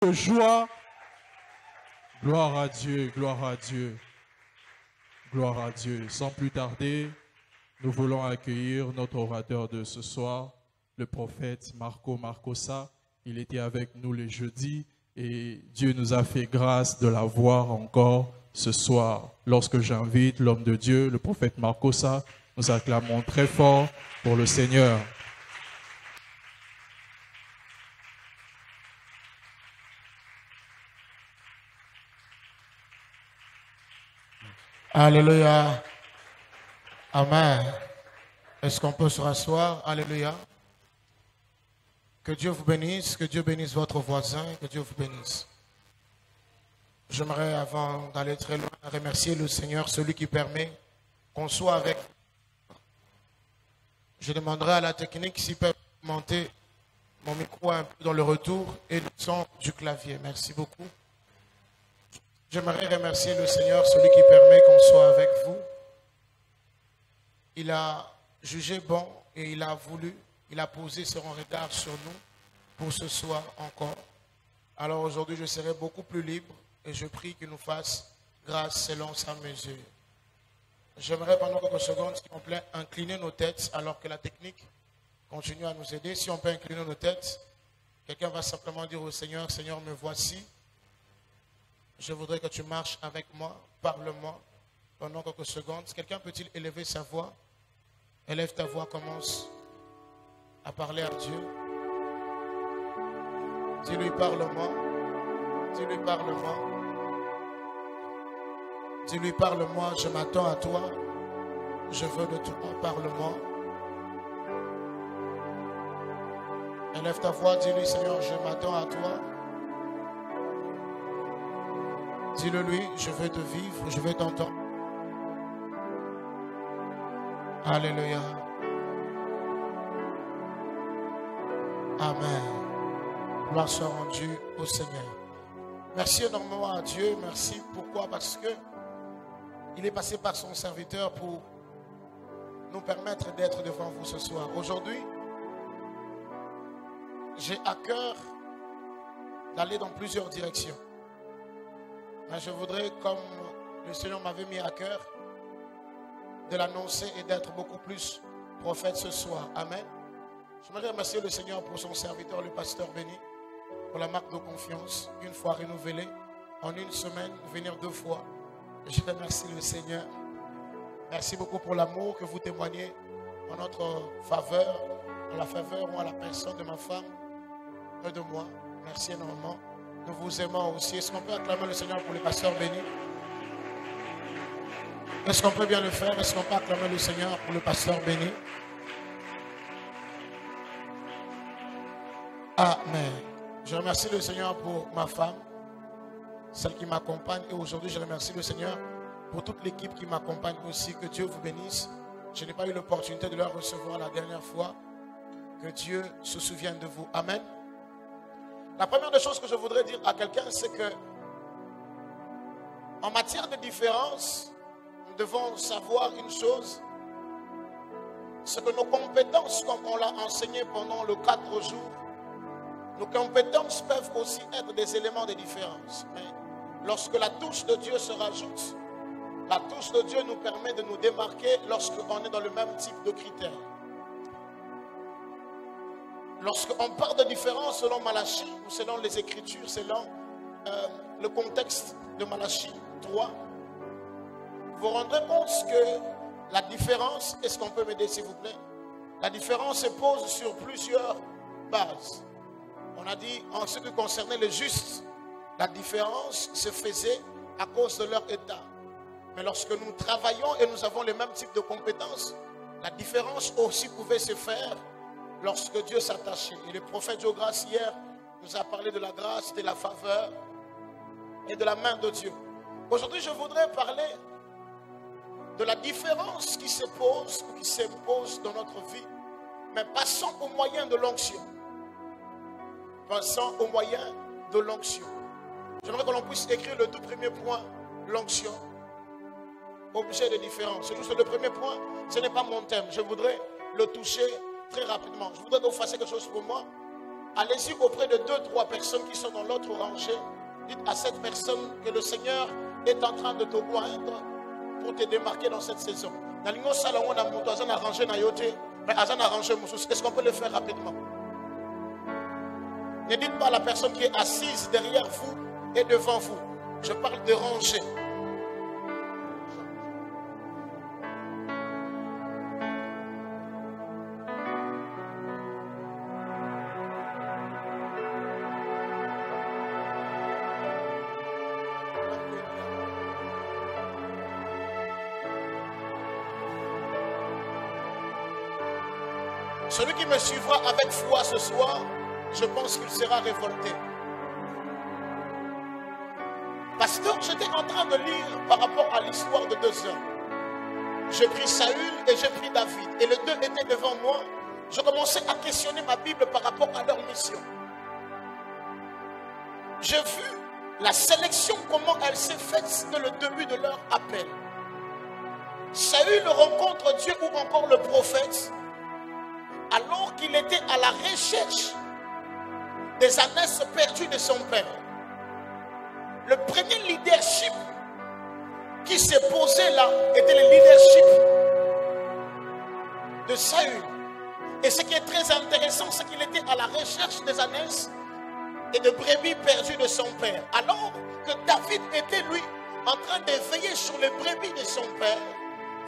de joie. Gloire à Dieu, gloire à Dieu, gloire à Dieu. Sans plus tarder, nous voulons accueillir notre orateur de ce soir, le prophète Marco Marcosa. Il était avec nous le jeudi et Dieu nous a fait grâce de l'avoir encore ce soir. Lorsque j'invite l'homme de Dieu, le prophète Marcosa, nous acclamons très fort pour le Seigneur. Alléluia. Amen. Est-ce qu'on peut se rasseoir? Alléluia. Que Dieu vous bénisse, que Dieu bénisse votre voisin, que Dieu vous bénisse. J'aimerais, avant d'aller très loin, remercier le Seigneur, celui qui permet qu'on soit avec. Je demanderai à la technique s'il peut monter mon micro un peu dans le retour et le son du clavier. Merci beaucoup. J'aimerais remercier le Seigneur, celui qui permet qu'on soit avec vous. Il a jugé bon et il a voulu, il a posé son regard sur nous pour ce soir encore. Alors aujourd'hui, je serai beaucoup plus libre et je prie qu'il nous fasse grâce selon sa mesure. J'aimerais pendant quelques secondes, s'il vous plaît, incliner nos têtes alors que la technique continue à nous aider. Si on peut incliner nos têtes, quelqu'un va simplement dire au Seigneur, Seigneur, me voici. Je voudrais que tu marches avec moi, parle-moi pendant quelques secondes. Quelqu'un peut-il élever sa voix? Élève ta voix, commence à parler à Dieu. Dis-lui, parle-moi. Dis-lui, parle-moi. Dis-lui, parle-moi, je m'attends à toi. Je veux de toi, parle-moi. Élève ta voix, dis-lui, Seigneur, je m'attends à toi. Dis-le lui, je veux te vivre, je veux t'entendre. Alléluia. Amen. Gloire soit rendue au Seigneur. Merci énormément à Dieu. Merci. Pourquoi? Parce que il est passé par son serviteur pour nous permettre d'être devant vous ce soir. Aujourd'hui, j'ai à cœur d'aller dans plusieurs directions. Mais je voudrais, comme le Seigneur m'avait mis à cœur, de l'annoncer et d'être beaucoup plus prophète ce soir. Amen. Je voudrais remercier le Seigneur pour son serviteur, le pasteur béni, pour la marque de confiance, une fois renouvelée, en une semaine, venir 2 fois. Je remercie le Seigneur. Merci beaucoup pour l'amour que vous témoignez en notre faveur, en la faveur ou à la personne de ma femme et de moi. Merci énormément. Nous vous aimons aussi. Est-ce qu'on peut acclamer le Seigneur pour le pasteur béni? Est-ce qu'on peut bien le faire? Est-ce qu'on peut acclamer le Seigneur pour le pasteur béni? Amen. Je remercie le Seigneur pour ma femme, celle qui m'accompagne. Et aujourd'hui, je remercie le Seigneur pour toute l'équipe qui m'accompagne aussi. Que Dieu vous bénisse. Je n'ai pas eu l'opportunité de leur recevoir la dernière fois. Que Dieu se souvienne de vous. Amen. La première des choses que je voudrais dire à quelqu'un, c'est que en matière de différence, nous devons savoir une chose, c'est que nos compétences, comme on l'a enseigné pendant le 4 jours, nos compétences peuvent aussi être des éléments de différence. Mais lorsque la touche de Dieu se rajoute, la touche de Dieu nous permet de nous démarquer lorsqu'on est dans le même type de critères. Lorsqu'on parle de différence selon Malachie ou selon les Écritures, selon le contexte de Malachie 3, vous vous rendrez compte que la différence, est-ce qu'on peut m'aider s'il vous plaît? La différence se pose sur plusieurs bases. On a dit en ce qui concernait les justes, la différence se faisait à cause de leur état. Mais lorsque nous travaillons et nous avons les mêmes types de compétences, la différence aussi pouvait se faire lorsque Dieu s'attachait. Et le prophète Joe-Grâce hier nous a parlé de la grâce, de la faveur et de la main de Dieu. Aujourd'hui, je voudrais parler de la différence qui se pose ou qui s'impose dans notre vie, mais passons au moyen de l'onction. Passons au moyen de l'onction. J'aimerais que l'on puisse écrire le tout premier point, l'onction. Objet de différence. C'est juste le premier point, ce n'est pas mon thème. Je voudrais le toucher très rapidement. Je voudrais que vous fassiez quelque chose pour moi. allez-y auprès de 2-3 personnes qui sont dans l'autre rangée. Dites à cette personne que le Seigneur est en train de te oindre pour te démarquer dans cette saison. Est-ce qu'on peut le faire rapidement? Ne dites pas à la personne qui est assise derrière vous et devant vous. Je parle de rangée. Celui qui me suivra avec foi ce soir, je pense qu'il sera révolté. Pasteur, j'étais en train de lire par rapport à l'histoire de 2 hommes. J'ai pris Saül et j'ai pris David. Et les 2 étaient devant moi. Je commençais à questionner ma Bible par rapport à leur mission. J'ai vu la sélection, comment elle s'est faite dès le début de leur appel. Saül rencontre Dieu ou encore le prophète alors qu'il était à la recherche des ânesses perdues de son père. Le premier leadership qui s'est posé là était le leadership de Saül. Et ce qui est très intéressant, c'est qu'il était à la recherche des ânesses et de brebis perdues de son père. Alors que David était lui en train de veiller sur les brebis de son père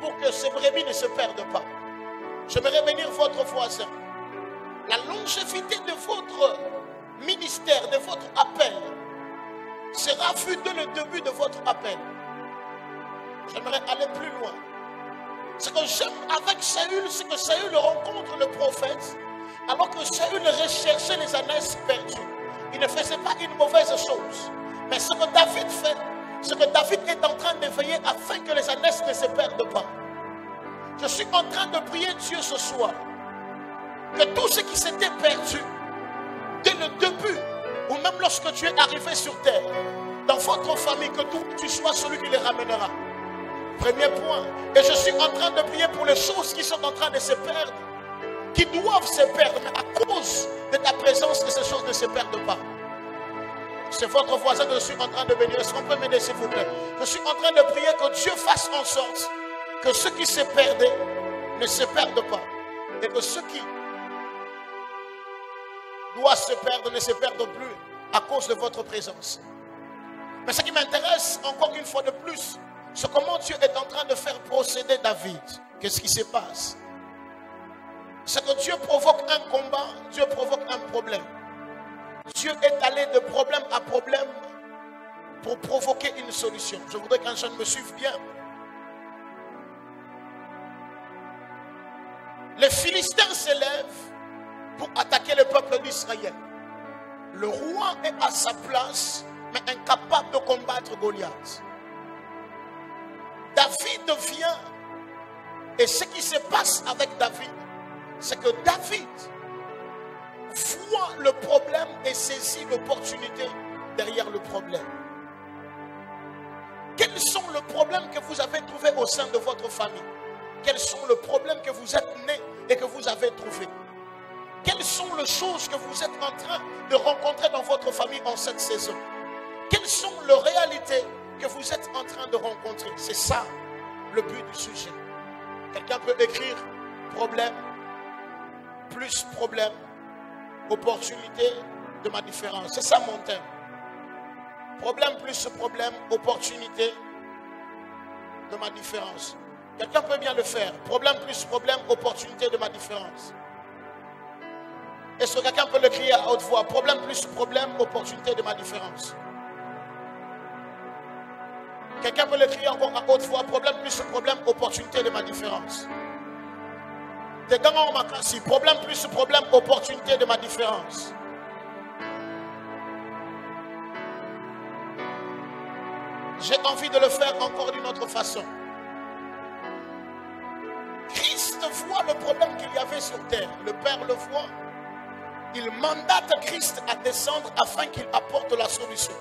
pour que ces brebis ne se perdent pas. J'aimerais bénir votre voisin. La longévité de votre ministère, de votre appel, sera vue dès le début de votre appel. J'aimerais aller plus loin. Ce que j'aime avec Saül, c'est que Saül rencontre le prophète, alors que Saül recherchait les ânesses perdues. Il ne faisait pas une mauvaise chose. Mais ce que David fait, ce que David est en train de veiller afin que les ânesses ne se perdent pas. Je suis en train de prier Dieu ce soir que tout ce qui s'était perdu dès le début ou même lorsque tu es arrivé sur terre, dans votre famille, que tu sois celui qui les ramènera. Premier point. Et je suis en train de prier pour les choses qui sont en train de se perdre, qui doivent se perdre, mais à cause de ta présence, que ces choses ne se perdent pas. C'est votre voisin que je suis en train de bénir. Est-ce qu'on peut m'aider s'il vous plaît? Je suis en train de prier que Dieu fasse en sorte que ceux qui se perdaient ne se perdent pas. Et que ceux qui doivent se perdre ne se perdent plus à cause de votre présence. Mais ce qui m'intéresse encore une fois de plus, c'est comment Dieu est en train de faire procéder David. Qu'est-ce qui se passe? C'est que Dieu provoque un combat, Dieu provoque un problème. Dieu est allé de problème à problème pour provoquer une solution. Je voudrais qu'un jeune me suive bien. Les Philistins s'élèvent pour attaquer le peuple d'Israël. Le roi est à sa place, mais incapable de combattre Goliath. David vient, et ce qui se passe avec David, c'est que David voit le problème et saisit l'opportunité derrière le problème. Quels sont les problèmes que vous avez trouvés au sein de votre famille? Quels sont les problèmes que vous êtes nés et que vous avez trouvés? Quelles sont les choses que vous êtes en train de rencontrer dans votre famille en cette saison? Quelles sont les réalités que vous êtes en train de rencontrer? C'est ça le but du sujet. Quelqu'un peut écrire problème, plus problème, opportunité de ma différence. C'est ça mon thème. Problème plus problème, opportunité de ma différence. Quelqu'un peut bien le faire. Problème plus problème, opportunité de ma différence. Est-ce que quelqu'un peut le crier à haute voix? Problème plus problème, opportunité de ma différence. Quelqu'un peut le crier encore à haute voix? Problème plus problème, opportunité de ma différence. Problème plus problème, opportunité de ma différence. J'ai envie de le faire encore d'une autre façon. Christ voit le problème qu'il y avait sur terre. Le Père le voit. Il mandate Christ à descendre afin qu'il apporte la solution.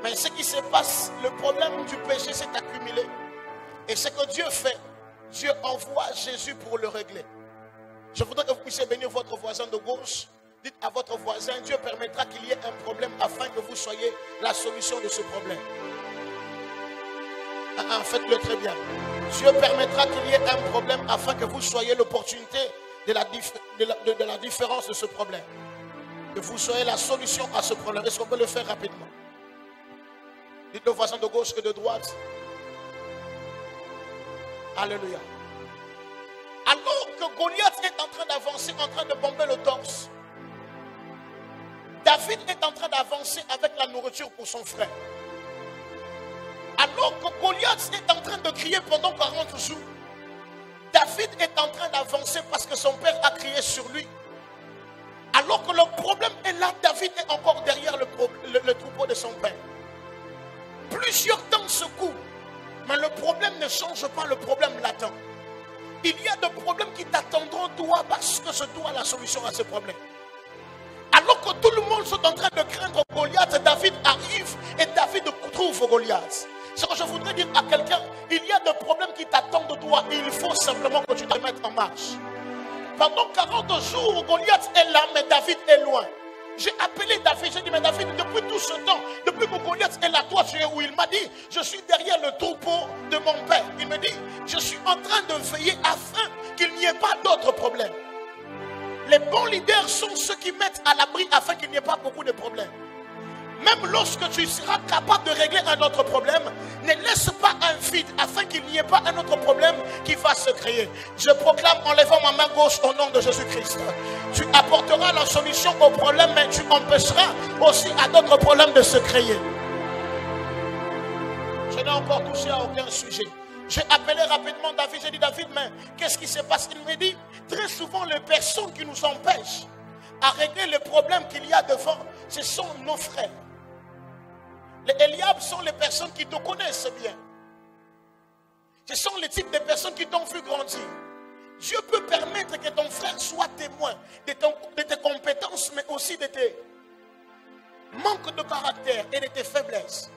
Mais ce qui se passe, le problème du péché s'est accumulé. Et ce que Dieu fait, Dieu envoie Jésus pour le régler. Je voudrais que vous puissiez bénir votre voisin de gauche. Dites à votre voisin, Dieu permettra qu'il y ait un problème afin que vous soyez la solution de ce problème. Faites-le très bien. Dieu permettra qu'il y ait un problème afin que vous soyez l'opportunité de la différence de ce problème. Que vous soyez la solution à ce problème. Est-ce qu'on peut le faire rapidement? Dites aux voisins de gauche et de droite. Alléluia. Alors que Goliath est en train d'avancer, en train de bomber le torse, David est en train d'avancer avec la nourriture pour son frère. Alors que Goliath est en train de crier pendant 40 jours, David est en train d'avancer parce que son père a crié sur lui. Alors que le problème est là, David est encore derrière le troupeau de son père. Plusieurs temps se courent, mais le problème ne change pas, le problème l'attend. Il y a des problèmes qui t'attendront toi parce que c'est toi la solution à ce problème. Alors que tout le monde est en train de craindre Goliath, David arrive et David trouve Goliath. Ce que je voudrais dire à quelqu'un, il y a des problèmes qui t'attendent toi et il faut simplement que tu te mettes en marche. Pendant 40 jours, Goliath est là, mais David est loin. J'ai appelé David, j'ai dit, mais David, depuis tout ce temps, depuis que Goliath est là, toi tu es où? Il m'a dit, je suis derrière le troupeau de mon père. Il me dit, je suis en train de veiller afin qu'il n'y ait pas d'autres problèmes. Les bons leaders sont ceux qui mettent à l'abri afin qu'il n'y ait pas beaucoup de problèmes. Même lorsque tu seras capable de régler un autre problème, ne laisse pas un vide afin qu'il n'y ait pas un autre problème qui va se créer. Je proclame en levant ma main gauche au nom de Jésus-Christ. Tu apporteras la solution au problème, mais tu empêcheras aussi à d'autres problèmes de se créer. Je n'ai encore touché à aucun sujet. J'ai appelé rapidement David, j'ai dit David, mais qu'est-ce qui se passe? Il me dit, très souvent les personnes qui nous empêchent à régler les problèmes qu'il y a devant, ce sont nos frères. Les Eliab sont les personnes qui te connaissent bien. Ce sont les types de personnes qui t'ont vu grandir. Dieu peut permettre que ton frère soit témoin de tes compétences, mais aussi de tes manques de caractère et de tes faiblesses.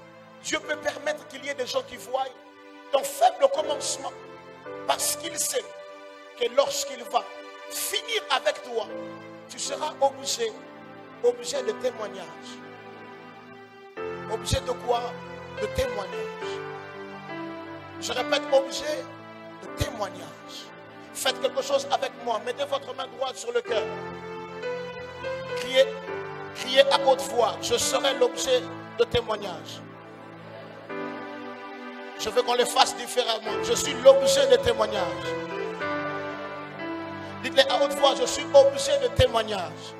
Dieu peut permettre qu'il y ait des gens qui voient ton faible commencement, parce qu'il sait que lorsqu'il va finir avec toi, tu seras objet de témoignage. Objet de quoi? De témoignage. Je répète, objet de témoignage. Faites quelque chose avec moi. Mettez votre main droite sur le cœur. Criez à haute voix. Je serai l'objet de témoignage. Je veux qu'on le fasse différemment. Je suis l'objet de témoignage. Dites-le à haute voix, je suis objet de témoignage.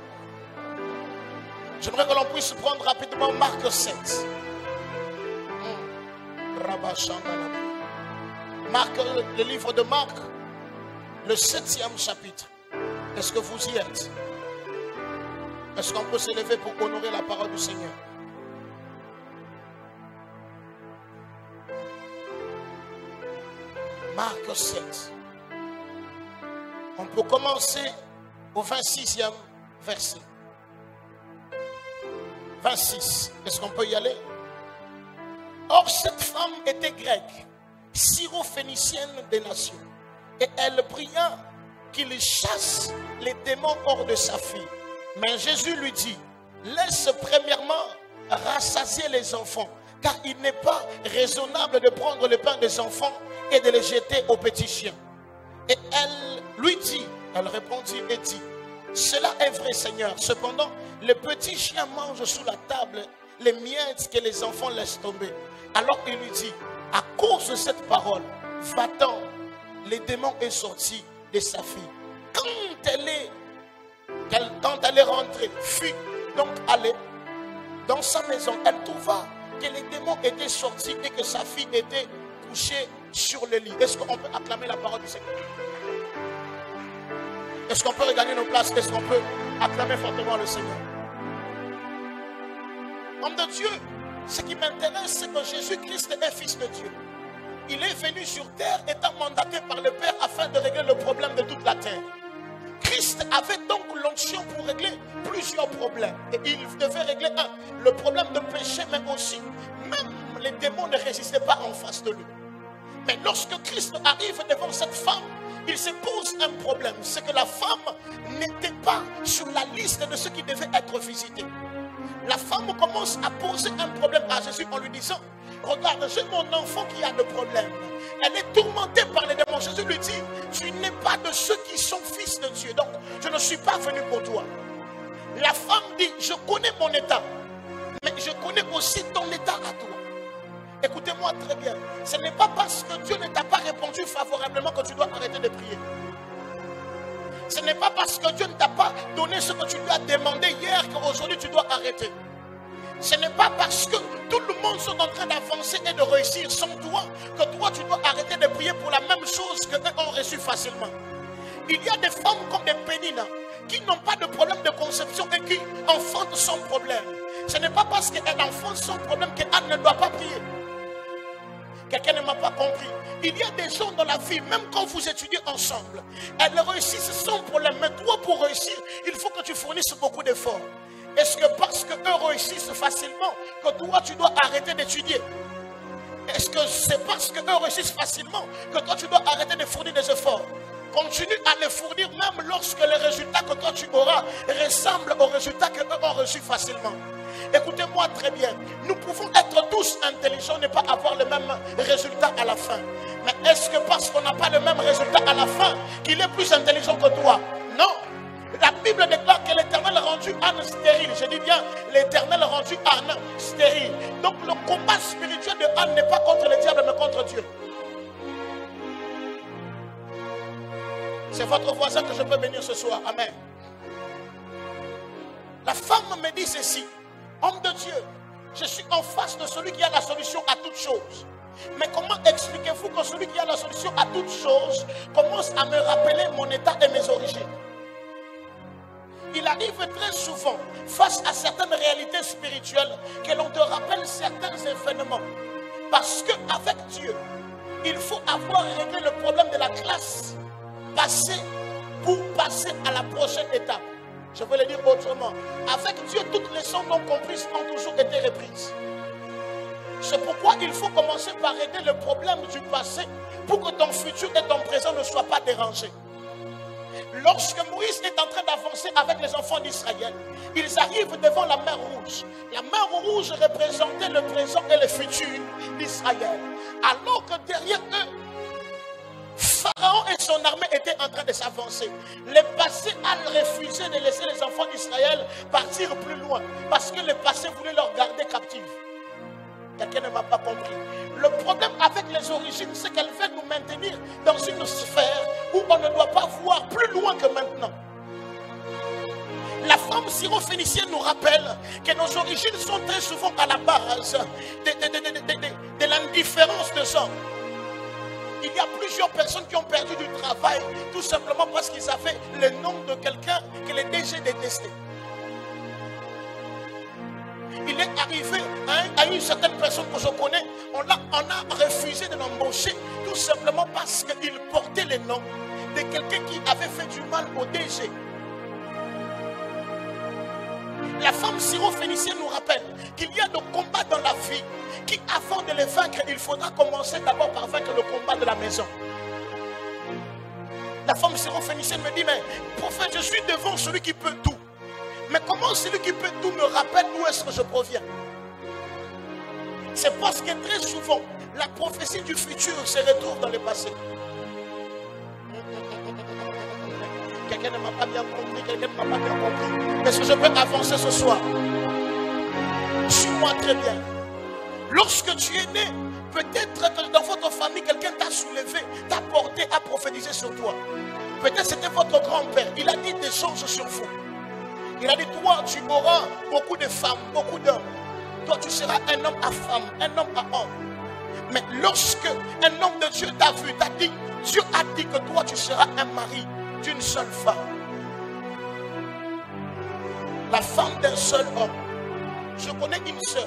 J'aimerais que l'on puisse prendre rapidement Marc 7. Marc, le livre de Marc, le 7e chapitre. Est-ce que vous y êtes? Est-ce qu'on peut se lever pour honorer la parole du Seigneur? Marc 7. On peut commencer au 26e verset. 26. Est-ce qu'on peut y aller? Or, cette femme était grecque, syrophénicienne des nations. Et elle pria qu'il chasse les démons hors de sa fille. Mais Jésus lui dit, laisse premièrement rassasier les enfants, car il n'est pas raisonnable de prendre le pain des enfants et de les jeter aux petits chiens. Et elle lui dit, elle répondit et dit, cela est vrai Seigneur, cependant les petits chiens mangent sous la table les miettes que les enfants laissent tomber. Alors il lui dit, à cause de cette parole, va-t'en, les démons est sorti de sa fille. Quand elle est rentrée, fut donc allée dans sa maison, elle trouva que les démons étaient sortis et que sa fille était couchée sur le lit. Est-ce qu'on peut acclamer la parole du Seigneur? Est-ce qu'on peut regagner nos places? Est-ce qu'on peut acclamer fortement le Seigneur? Homme de Dieu, ce qui m'intéresse, c'est que Jésus-Christ est fils de Dieu. Il est venu sur terre étant mandaté par le Père afin de régler le problème de toute la terre. Christ avait donc l'onction pour régler plusieurs problèmes. Et il devait régler le problème de péché, mais aussi, même les démons ne résistaient pas en face de lui. Mais lorsque Christ arrive devant cette femme, il se pose un problème. C'est que la femme n'était pas sur la liste de ceux qui devaient être visités. La femme commence à poser un problème à Jésus en lui disant, regarde, j'ai mon enfant qui a le problème. Elle est tourmentée par les démons. Jésus lui dit, tu n'es pas de ceux qui sont fils de Dieu. Donc, je ne suis pas venu pour toi. La femme dit, je connais mon état, mais je connais aussi ton état à toi. Écoutez-moi très bien. Ce n'est pas parce que Dieu ne t'a pas répondu favorablement que tu dois arrêter de prier. Ce n'est pas parce que Dieu ne t'a pas donné ce que tu lui as demandé hier qu'aujourd'hui tu dois arrêter. Ce n'est pas parce que tout le monde est en train d'avancer et de réussir sans toi que toi tu dois arrêter de prier pour la même chose qu'eux ont reçu facilement. Il y a des femmes comme des Pénina qui n'ont pas de problème de conception et qui enfantent sans problème. Ce n'est pas parce qu'elle enfante sans problème qu'Anne ne doit pas prier. Quelqu'un ne m'a pas compris. Il y a des gens dans la vie, même quand vous étudiez ensemble, elles réussissent sans problème. Mais toi, pour réussir, il faut que tu fournisses beaucoup d'efforts. Est-ce que parce qu'eux réussissent facilement, que toi, tu dois arrêter d'étudier? Est-ce que c'est parce qu'eux réussissent facilement, que toi, tu dois arrêter de fournir des efforts? Continue à les fournir, même lorsque les résultats que toi, tu auras ressemblent aux résultats qu'eux ont reçus facilement. Écoutez-moi très bien, nous pouvons être tous intelligents, ne pas avoir le même résultat à la fin. Mais est-ce que parce qu'on n'a pas le même résultat à la fin, qu'il est plus intelligent que toi? Non. La Bible déclare que l'Éternel a rendu Anne stérile. Je dis bien, l'Éternel a rendu Anne stérile. Donc le combat spirituel de Anne n'est pas contre le diable, mais contre Dieu. C'est votre voisin que je peux bénir ce soir. Amen. La femme me dit ceci. Homme de Dieu, je suis en face de celui qui a la solution à toutes choses. Mais comment expliquez-vous que celui qui a la solution à toutes choses commence à me rappeler mon état et mes origines? Il arrive très souvent, face à certaines réalités spirituelles, que l'on te rappelle certains événements. Parce qu'avec Dieu, il faut avoir réglé le problème de la classe passée pour passer à la prochaine étape. Je veux le dire autrement. Avec Dieu, toutes les leçons non comprises ont toujours été reprises. C'est pourquoi il faut commencer par régler le problème du passé pour que ton futur et ton présent ne soient pas dérangés. Lorsque Moïse est en train d'avancer avec les enfants d'Israël, ils arrivent devant la mer Rouge. La mer Rouge représentait le présent et le futur d'Israël. Alors que derrière eux, Pharaon et son armée étaient en train de s'avancer. Le passé a refusé de laisser les enfants d'Israël partir plus loin. Parce que le passé voulait leur garder captifs. Quelqu'un ne m'a pas compris. Le problème avec les origines, c'est qu'elles veulent nous maintenir dans une sphère où on ne doit pas voir plus loin que maintenant. La femme syrophénicienne nous rappelle que nos origines sont très souvent à la base de l'indifférence des hommes. Il y a plusieurs personnes qui ont perdu du travail tout simplement parce qu'ils avaient le nom de quelqu'un que les DG détestaient. Il est arrivé à une certaine personne que je connais, on a refusé de l'embaucher tout simplement parce qu'il portait le nom de quelqu'un qui avait fait du mal au DG. La femme syrophénicienne nous rappelle qu'il y a des combats dans la vie qui, avant de les vaincre, il faudra commencer d'abord par vaincre le combat de la maison. La femme syrophénicienne me dit, mais prophète, je suis devant celui qui peut tout. Mais comment celui qui peut tout me rappelle d'où est-ce que je proviens? C'est parce que très souvent, la prophétie du futur se retrouve dans le passé. Quelqu'un ne m'a pas bien compris, quelqu'un ne m'a pas bien compris. Est-ce que je peux avancer ce soir? Suis-moi très bien. Lorsque tu es né, peut-être que dans votre famille, quelqu'un t'a soulevé, t'a porté à prophétiser sur toi. Peut-être c'était votre grand-père. Il a dit des choses sur vous. Il a dit, toi, tu auras beaucoup de femmes, beaucoup d'hommes. Toi, tu seras un homme à femme, un homme à homme. Mais lorsque un homme de Dieu t'a vu, t'a dit, Dieu a dit que toi, tu seras un mari d'une seule femme. La femme d'un seul homme. Je connais une soeur.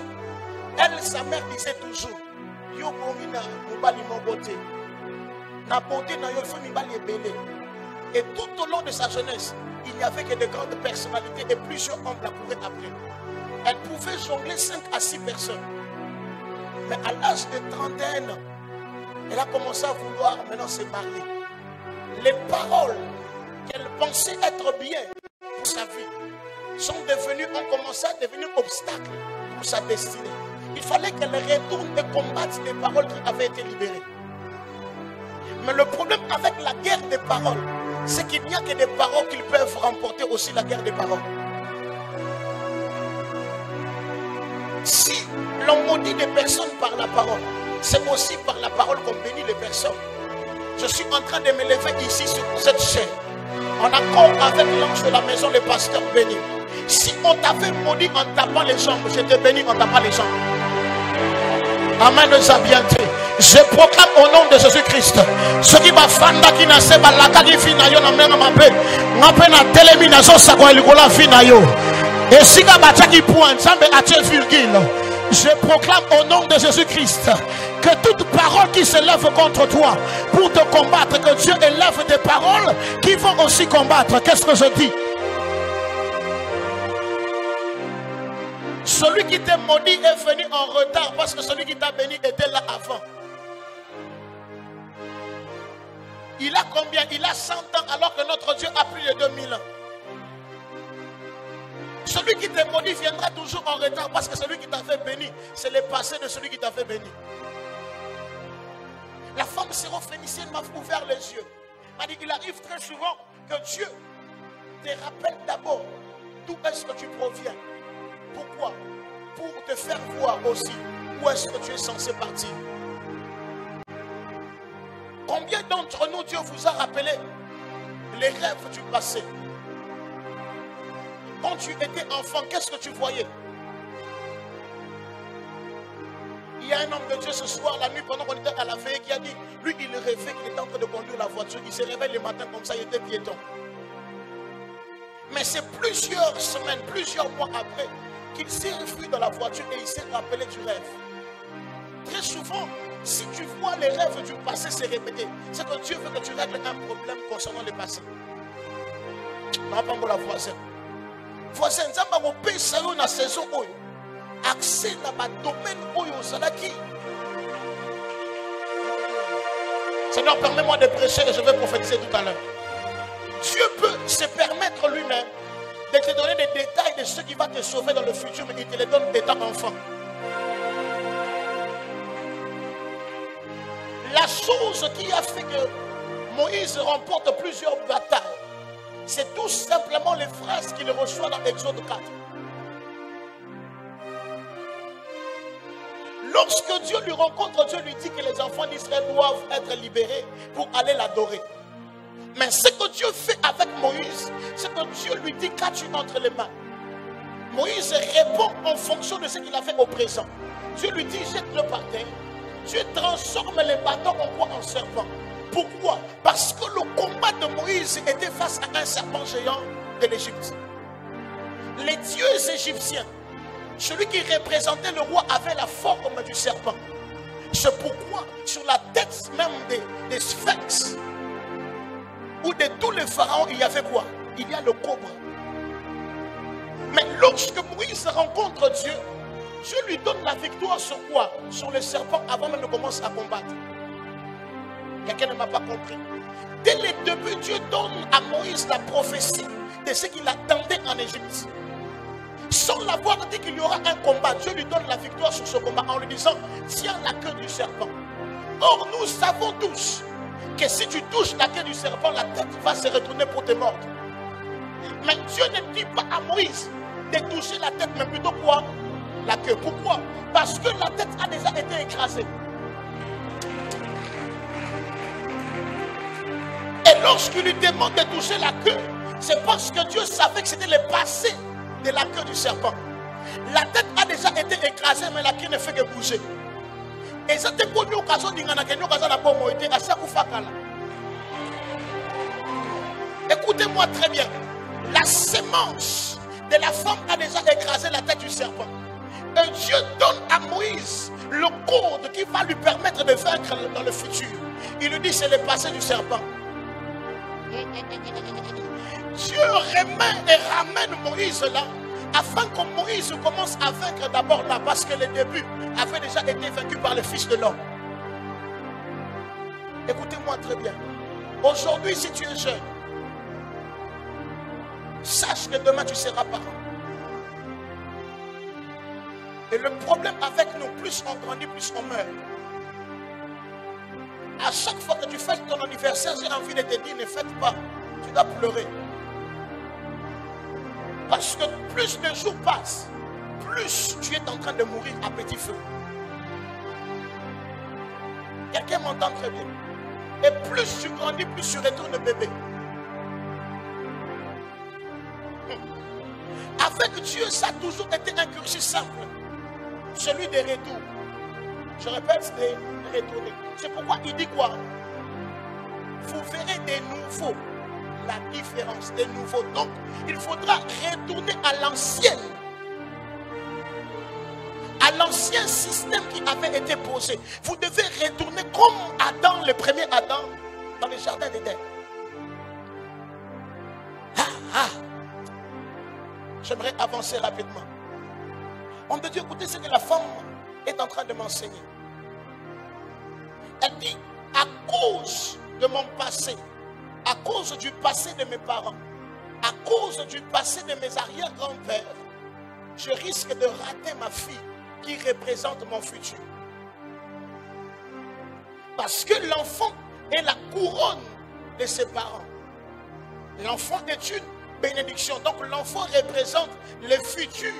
Elle, sa mère disait toujours, Yo bomina, mobali mon beauté. Na beauté, na yo fami bali belé. Et tout au long de sa jeunesse, il n'y avait que de grandes personnalités et plusieurs hommes la couraient après. Elle pouvait jongler 5 à 6 personnes. Mais à l'âge de 31 ans, Elle a commencé à vouloir maintenant se marier. Les paroles qu'elle pensait être bien pour sa vie ont commencé à devenir obstacles pour sa destinée. Il fallait qu'elle retourne et combatte les paroles qui avaient été libérées. Mais le problème avec la guerre des paroles, c'est qu'il n'y a que des paroles qui peuvent remporter aussi la guerre des paroles. Si l'on maudit des personnes par la parole, c'est aussi par la parole qu'on bénit les personnes. Je suis en train de me lever ici sur cette chaîne, en accord avec l'ange de la maison, le pasteur béni. Si on t'avait maudit en tapant les jambes, je te bénis en tapant les jambes. Amen, nous a bien dit. Je proclame au nom de Jésus-Christ. Ce qui va faire qui n'a pas la carte qui na yo na menga mabe. Ngape na telemi na zo sakwa likola fina yo. Et si ka bacha qui point, sambe atie virgule. Je proclame au nom de Jésus-Christ que toute parole qui se lève contre toi pour te combattre, que Dieu élève des paroles qui vont aussi combattre. Qu'est-ce que je dis? Celui qui t'a maudit est venu en retard parce que celui qui t'a béni était là avant. Il a combien? Il a 100 ans alors que notre Dieu a plus de 2000 ans. Celui qui t'a maudit viendra toujours en retard parce que celui qui t'a fait béni, c'est le passé de celui qui t'a fait béni. La femme syrophénicienne m'a ouvert les yeux. M'a dit qu'il arrive très souvent que Dieu te rappelle d'abord d'où est-ce que tu proviens. Pourquoi? Pour te faire voir aussi où est-ce que tu es censé partir. Combien d'entre nous, Dieu vous a rappelé les rêves du passé? Quand tu étais enfant, qu'est-ce que tu voyais? Il y a un homme de Dieu ce soir, la nuit, pendant qu'on était à la veille, qui a dit, lui, il rêvait qu'il était en train de conduire la voiture. Il se réveille le matin comme ça, il était piéton. Mais c'est plusieurs semaines, plusieurs mois après, qu'il s'est réfugié dans la voiture et il s'est rappelé du rêve. Très souvent, si tu vois les rêves du passé se répéter, c'est que Dieu veut que tu règles un problème concernant le passé. Non, pas pour la voisine. Voisin, ça va vous payer ça dans la saison. Accès dans le domaine où vous allez. Seigneur, permets-moi de prêcher et je vais prophétiser tout à l'heure. Dieu peut se permettre lui-même de te donner des détails de ce qui va te sauver dans le futur, mais il te les donne étant enfant. La chose qui a fait que Moïse remporte plusieurs batailles, c'est tout simplement les phrases qu'il reçoit dans Exode 4. Lorsque Dieu lui rencontre, Dieu lui dit que les enfants d'Israël doivent être libérés pour aller l'adorer. Mais ce que Dieu fait avec Moïse, c'est que Dieu lui dit qu'as-tu entre les mains. Moïse répond en fonction de ce qu'il a fait au présent. Dieu lui dit jette-le par terre. Dieu transforme les bâtons en quoi? En serpent. Pourquoi? Parce que le combat de Moïse était face à un serpent géant de l'Égypte. Les dieux égyptiens, celui qui représentait le roi avait la forme du serpent. C'est pourquoi sur la tête même des sphinx ou de tous les pharaons, il y avait quoi? Il y a le cobra. Mais lorsque Moïse rencontre Dieu, Dieu lui donne la victoire sur quoi? Sur le serpent avant même de commencer à combattre. Quelqu'un ne m'a pas compris. Dès le début, Dieu donne à Moïse la prophétie de ce qu'il attendait en Égypte. Sans l'avoir dit qu'il y aura un combat, Dieu lui donne la victoire sur ce combat en lui disant tiens la queue du serpent. Or nous savons tous que si tu touches la queue du serpent, la tête va se retourner pour te mordre. Mais Dieu ne dit pas à Moïse de toucher la tête, mais plutôt quoi? La queue. Pourquoi? Parce que la tête a déjà été écrasée. Et lorsqu'il lui demande de toucher la queue, c'est parce que Dieu savait que c'était le passé de la queue du serpent. La tête a déjà été écrasée, mais la queue ne fait que bouger. Et ça te pose l'occasion de dire écoutez-moi très bien. La sémence de la femme a déjà écrasé la tête du serpent. Et Dieu donne à Moïse le code qui va lui permettre de vaincre dans le futur. Il lui dit c'est le passé du serpent. Dieu remet et ramène Moïse là, afin que Moïse commence à vaincre d'abord là, parce que le début avait déjà été vaincu par le Fils de l'homme. Écoutez-moi très bien. Aujourd'hui, si tu es jeune, sache que demain tu seras parent. Et le problème avec nous, plus on grandit, plus on meurt. À chaque fois que tu fêtes ton anniversaire, j'ai envie de te dire, ne fête pas. Tu dois pleurer. Parce que plus de jours passent, plus tu es en train de mourir à petit feu. Quelqu'un m'entend très bien. Et plus tu grandis, plus tu retournes bébé. Avec Dieu, ça a toujours été un cursus simple. Celui des retours. Je répète, des retourner. C'est pourquoi il dit quoi? Vous verrez des nouveaux. La différence des nouveaux. Donc, il faudra retourner à l'ancienne. À l'ancien système qui avait été posé. Vous devez retourner comme Adam, le premier Adam, dans le jardin d'Éden. J'aimerais avancer rapidement. On me dit, écoutez ce que la femme est en train de m'enseigner. Elle dit, à cause de mon passé, à cause du passé de mes parents, à cause du passé de mes arrière-grands-pères, je risque de rater ma fille qui représente mon futur. Parce que l'enfant est la couronne de ses parents. L'enfant est une bénédiction. Donc l'enfant représente le futur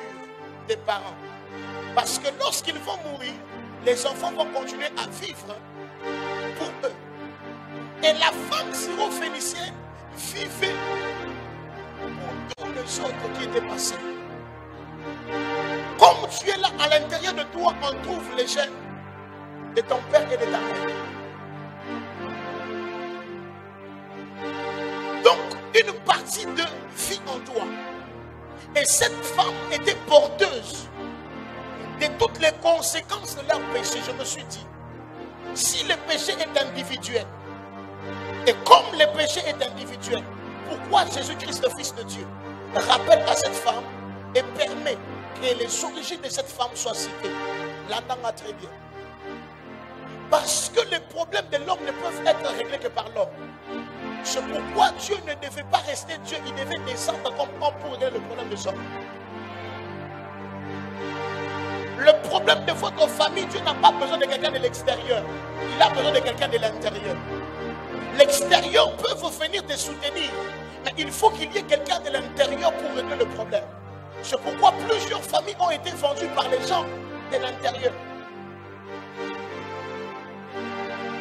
des parents. Parce que lorsqu'ils vont mourir, les enfants vont continuer à vivre pour eux. Et la femme syrophénicienne vivait pour tous les autres qui étaient passés. Comme tu es là à l'intérieur de toi, on trouve les gènes de ton père et de ta mère. Donc, une partie de vie en toi. Et cette femme était porteuse de toutes les conséquences de leur péché. Je me suis dit, si le péché est individuel, et comme le péché est individuel, pourquoi Jésus-Christ, le Fils de Dieu, rappelle à cette femme et permet que les origines de cette femme soient citées? L'entend très bien. Parce que les problèmes de l'homme ne peuvent être réglés que par l'homme. C'est pourquoi Dieu ne devait pas rester Dieu, il devait descendre comme homme pour régler le problème des hommes. Le problème de votre famille, Dieu n'a pas besoin de quelqu'un de l'extérieur. Il a besoin de quelqu'un de l'intérieur. L'extérieur peut vous venir te soutenir, mais il faut qu'il y ait quelqu'un de l'intérieur pour régler le problème. C'est pourquoi plusieurs familles ont été vendues par les gens de l'intérieur.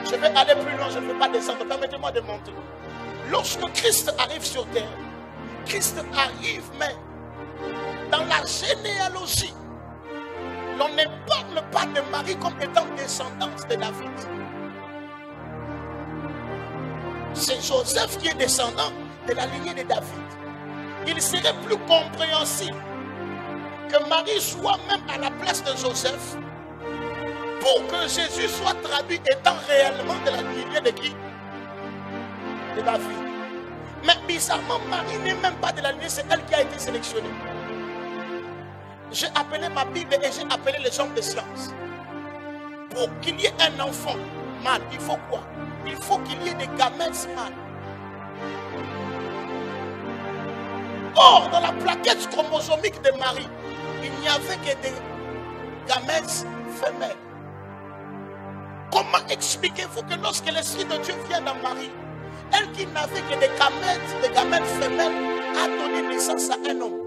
Je vais aller plus loin, je ne vais pas descendre. Permettez-moi de monter. Lorsque Christ arrive sur terre, Christ arrive, mais dans la généalogie, l'on ne parle pas de Marie comme étant descendante de David. C'est Joseph qui est descendant de la lignée de David. Il serait plus compréhensible que Marie soit même à la place de Joseph pour que Jésus soit traduit étant réellement de la lignée de qui? De David. Mais bizarrement, Marie n'est même pas de la lignée, c'est elle qui a été sélectionnée. J'ai appelé ma Bible et j'ai appelé les hommes de science. Pour qu'il y ait un enfant mâle, il faut quoi? Il faut qu'il y ait des gamètes mâles. Or, dans la plaquette chromosomique de Marie, il n'y avait que des gamètes femelles. Comment expliquez-vous que lorsque l'Esprit de Dieu vient dans Marie, elle qui n'avait que des gamètes femelles, a donné naissance à un homme?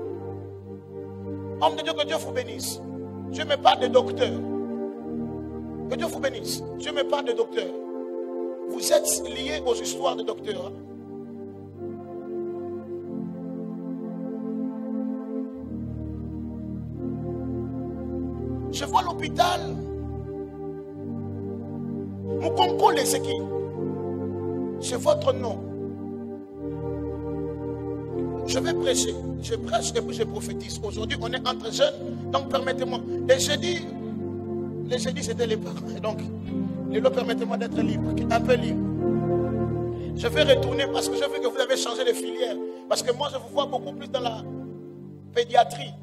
Homme de Dieu, que Dieu vous bénisse. Dieu me parle de docteur. Que Dieu vous bénisse. Dieu me parle de docteur. Vous êtes liés aux histoires de docteurs. Je vois l'hôpital. Moukonko Leseki. C'est votre nom. Je vais prêcher. Je prêche et puis je prophétise. Aujourd'hui, on est entre jeunes. Donc, permettez-moi. Les jeudis c'était les parents. Donc, permettez-moi d'être libre. Un peu libre. Je vais retourner parce que je veux que vous avez changé de filière. Parce que moi, je vous vois beaucoup plus dans la pédiatrie.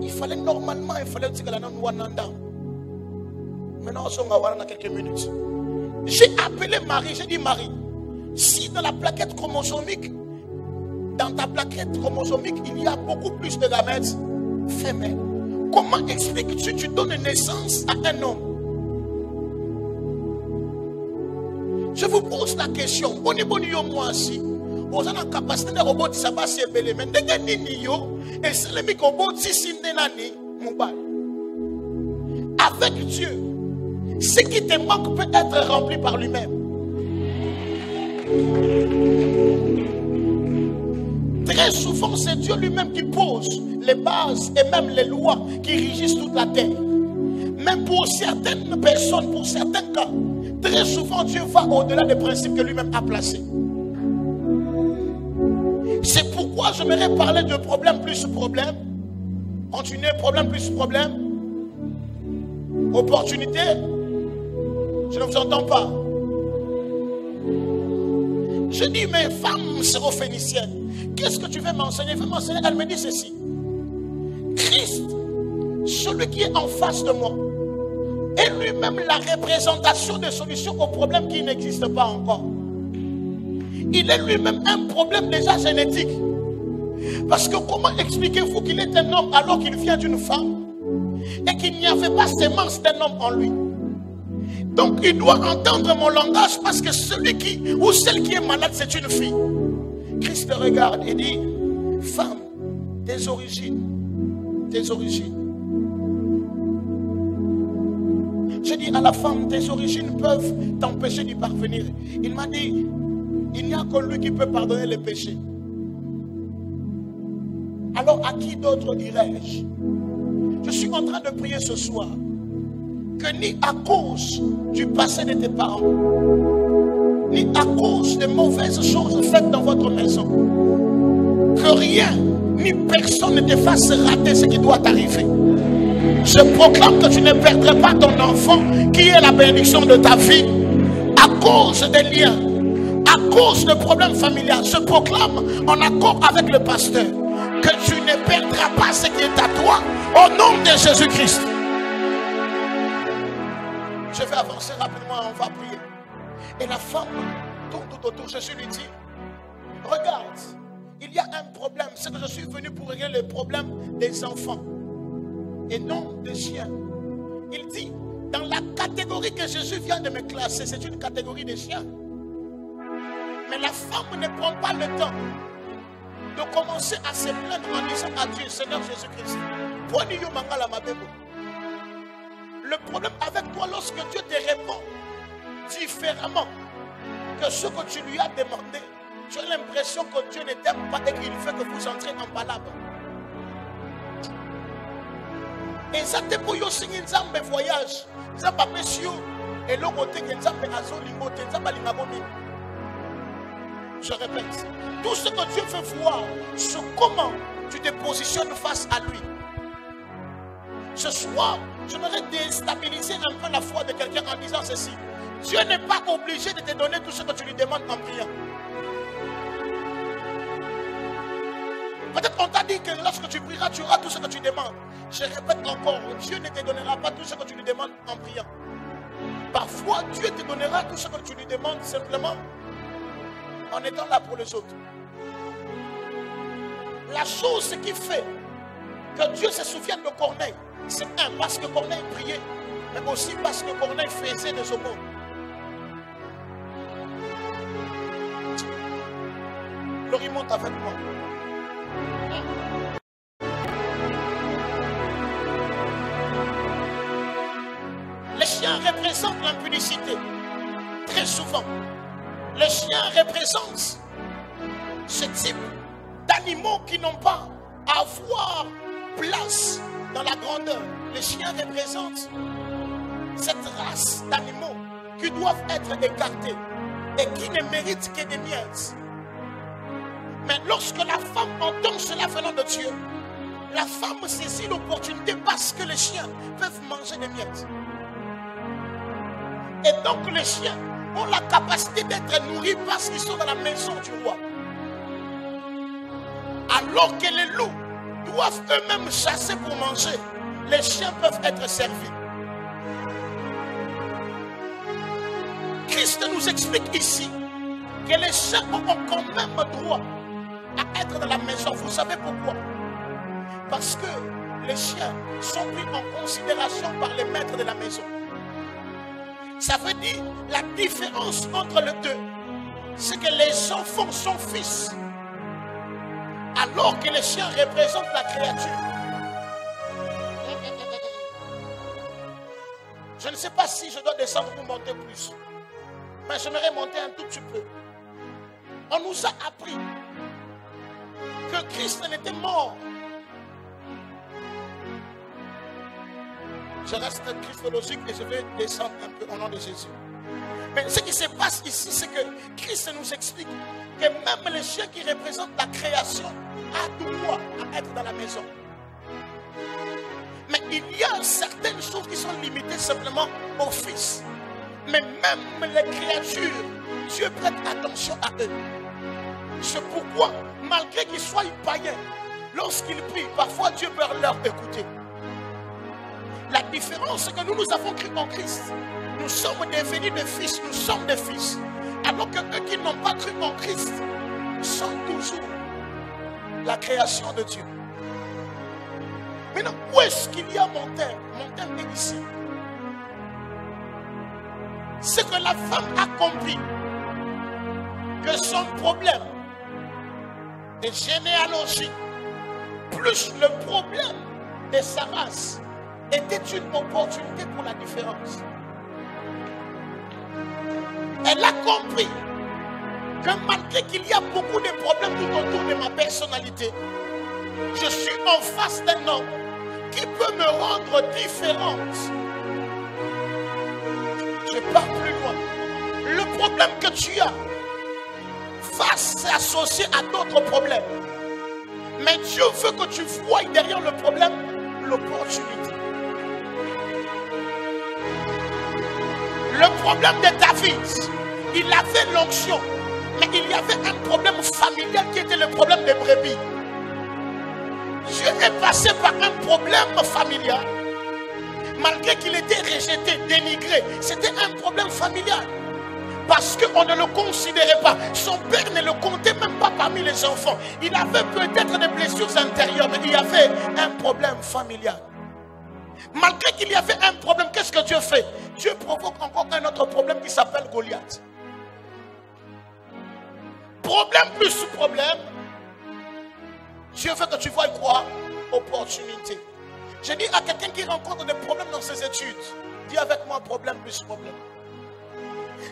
Il fallait dire que la Wananda. Maintenant, on va voir dans quelques minutes. J'ai appelé Marie, j'ai dit Marie, si dans la plaquette chromosomique, dans ta plaquette chromosomique, il y a beaucoup plus de gamètes femelles, comment expliques-tu que tu donnes naissance à un homme? Je vous pose la question, boni yo moi aussi, vous avez la capacité de robot qui s'abasse et belé, mais dès que yo, et c'est le microbot si sindenani, mobile. Avec Dieu, ce qui te manque peut être rempli par lui-même. Très souvent, c'est Dieu lui-même qui pose les bases et même les lois qui régissent toute la terre. Même pour certaines personnes, pour certains cas, très souvent Dieu va au-delà des principes que lui-même a placés. C'est pourquoi j'aimerais parler de problème plus problème. Continuer, problème plus problème. Opportunité. Je ne vous entends pas. Je dis, mes femmes syrophéniciennes, qu'est-ce que tu veux m'enseigner? Elle veut m'enseigner. Elle me dit ceci. Christ, celui qui est en face de moi, est lui-même la représentation des solutions aux problèmes qui n'existent pas encore. Il est lui-même un problème déjà génétique. Parce que comment expliquez-vous qu'il est un homme alors qu'il vient d'une femme et qu'il n'y avait pas sémence d'un homme en lui? Donc il doit entendre mon langage parce que celui qui ou celle qui est malade, c'est une fille. Christ le regarde et dit, femme, tes origines. J'ai dit à la femme, tes origines peuvent t'empêcher d'y parvenir. Il m'a dit, il n'y a que lui qui peut pardonner les péchés. Alors à qui d'autre dirais-je? Je suis en train de prier ce soir que ni à cause du passé de tes parents, ni à cause des mauvaises choses faites dans votre maison, que rien ni personne ne te fasse rater ce qui doit t'arriver. Je proclame que tu ne perdrais pas ton enfant qui est la bénédiction de ta vie à cause des liens, à cause de problèmes familiaux. Je proclame en accord avec le pasteur que tu ne perdras pas ce qui est à toi au nom de Jésus-Christ. Je vais avancer rapidement, on va prier. Et la femme tourne tout autour. Jésus lui dit, regarde, il y a un problème. C'est que je suis venu pour régler le problème des enfants et non des chiens. Il dit, dans la catégorie que Jésus vient de me classer, c'est une catégorie des chiens. Mais la femme ne prend pas le temps de commencer à se plaindre en disant à Dieu, Seigneur Jésus-Christ, le problème avec toi, lorsque Dieu te répond différemment que ce que tu lui as demandé, tu as l'impression que Dieu ne t'aime pas et qu'il veut que vous entrez en palabre. Et ça te peut aussi un voyage. Ça pas monsieur et l'autre côté que ça peut azolingote, ça pas lingabomi. Je répète, tout ce que Dieu veut voir, c'est comment tu te positionnes face à lui. Ce soir, j'aimerais déstabiliser un peu la foi de quelqu'un en disant ceci. Dieu n'est pas obligé de te donner tout ce que tu lui demandes en priant. Peut-être on t'a dit que lorsque tu prieras, tu auras tout ce que tu demandes. Je répète encore, Dieu ne te donnera pas tout ce que tu lui demandes en priant. Parfois, Dieu te donnera tout ce que tu lui demandes simplement en étant là pour les autres. La chose qui fait que Dieu se souvienne de Corneille, c'est un, parce que Corneille priait, mais aussi parce que Corneille faisait des aumônes. Laurie, monte avec moi. Les chiens représentent l'impudicité. Très souvent, les chiens représentent ce type d'animaux qui n'ont pas à avoir place dans la grandeur. Les chiens représentent cette race d'animaux qui doivent être écartés et qui ne méritent que des miettes. Mais lorsque la femme entend cela venant de Dieu, la femme saisit l'opportunité parce que les chiens peuvent manger des miettes. Et donc les chiens ont la capacité d'être nourris parce qu'ils sont dans la maison du roi. Alors que les loups doivent eux-mêmes chasser pour manger, les chiens peuvent être servis. Christ nous explique ici que les chiens ont quand même droit à être dans la maison. Vous savez pourquoi? Parce que les chiens sont pris en considération par les maîtres de la maison. Ça veut dire la différence entre les deux, c'est que les enfants sont fils, alors que les chiens représentent la créature. Je ne sais pas si je dois descendre ou monter plus, mais j'aimerais monter un tout petit peu. On nous a appris que Christ n'était mort. Je reste christologique et je vais descendre un peu au nom de Jésus. Mais ce qui se passe ici, c'est que Christ nous explique que même les chiens qui représentent la création a droit à être dans la maison. Mais il y a certaines choses qui sont limitées simplement au Fils. Mais même les créatures, Dieu prête attention à eux. C'est pourquoi, malgré qu'ils soient païens, lorsqu'ils prient, parfois Dieu peut leur écouter. La différence, c'est que nous avons cru en Christ. Nous sommes devenus des fils, nous sommes des fils. Alors que eux qui n'ont pas cru en Christ sont toujours la création de Dieu. Maintenant, où est-ce qu'il y a mon thème? Mon thème est ici. C'est que la femme a compris que son problème de généalogie, plus le problème de sa race, était une opportunité pour la différence. Elle a compris que malgré qu'il y a beaucoup de problèmes tout autour de ma personnalité, je suis en face d'un homme qui peut me rendre différente. Je pars plus loin. Le problème que tu as va s'associer à d'autres problèmes. Mais Dieu veut que tu voies derrière le problème l'opportunité. Le problème de David, il avait l'onction, mais il y avait un problème familial qui était le problème des brebis. Dieu est passé par un problème familial. Malgré qu'il était rejeté, dénigré, c'était un problème familial. Parce qu'on ne le considérait pas. Son père ne le comptait même pas parmi les enfants. Il avait peut-être des blessures intérieures, mais il y avait un problème familial. Malgré qu'il y avait un problème, qu'est-ce que Dieu fait? Dieu provoque encore un autre problème qui s'appelle Goliath. Problème plus problème, Dieu veut que tu vois quoi? Opportunité. Je dis à quelqu'un qui rencontre des problèmes dans ses études, dis avec moi problème plus problème.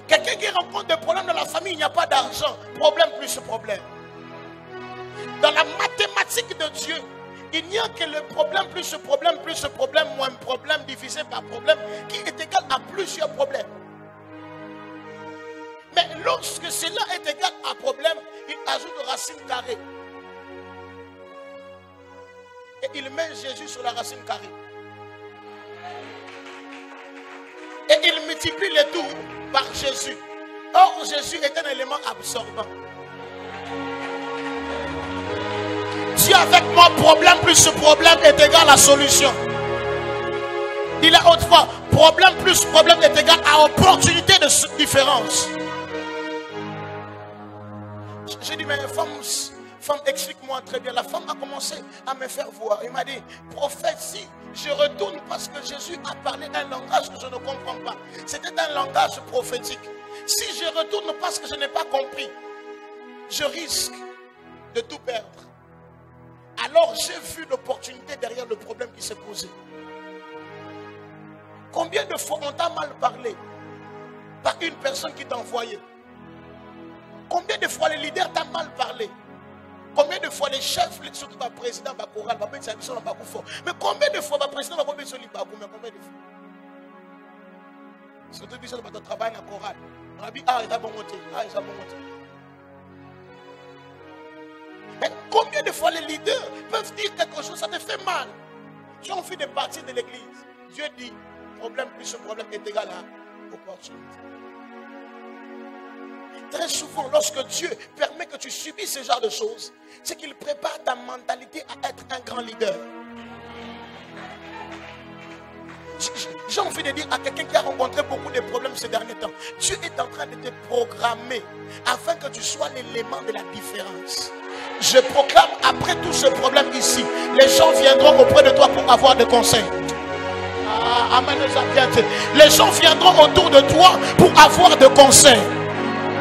Quelqu'un qui rencontre des problèmes dans la famille, il n'y a pas d'argent, problème plus problème. Dans la mathématique de Dieu, il n'y a que le problème plus problème moins problème divisé par problème qui est égal à plusieurs problèmes. Mais lorsque cela est égal à problème, il ajoute racine carrée. Et il met Jésus sur la racine carrée. Et il multiplie les tours par Jésus. Or, Jésus est un élément absorbant. Dis avec moi, problème plus problème est égal à solution. Dis-le autrefois, problème plus problème est égal à opportunité de différence. J'ai dit, mais femme, explique-moi très bien. La femme a commencé à me faire voir. Il m'a dit, prophète, si je retourne parce que Jésus a parlé un langage que je ne comprends pas. C'était un langage prophétique. Si je retourne parce que je n'ai pas compris, je risque de tout perdre. Alors j'ai vu l'opportunité derrière le problème qui s'est posé. Combien de fois on t'a mal parlé par une personne qui t'a envoyé? Combien de fois les leaders t'ont mal parlé? Combien de fois les chefs, surtout le président Bakoral, mais combien de fois le président Bakoral, mais combien de fois? Surtout que tu travailles dans la chorale. Mais combien de fois les leaders peuvent dire quelque chose, ça te fait mal. Tu as envie de partir de l'église. Dieu dit, problème plus ce problème est égal à opportunité. Très souvent, lorsque Dieu permet que tu subisses ce genre de choses, c'est qu'il prépare ta mentalité à être un grand leader. j'ai envie de dire à quelqu'un qui a rencontré beaucoup de problèmes ces derniers temps, Dieu est en train de te programmer afin que tu sois l'élément de la différence. Je proclame, après tous ces problèmes ici, les gens viendront auprès de toi pour avoir des conseils. Amen. Les gens viendront autour de toi pour avoir des conseils.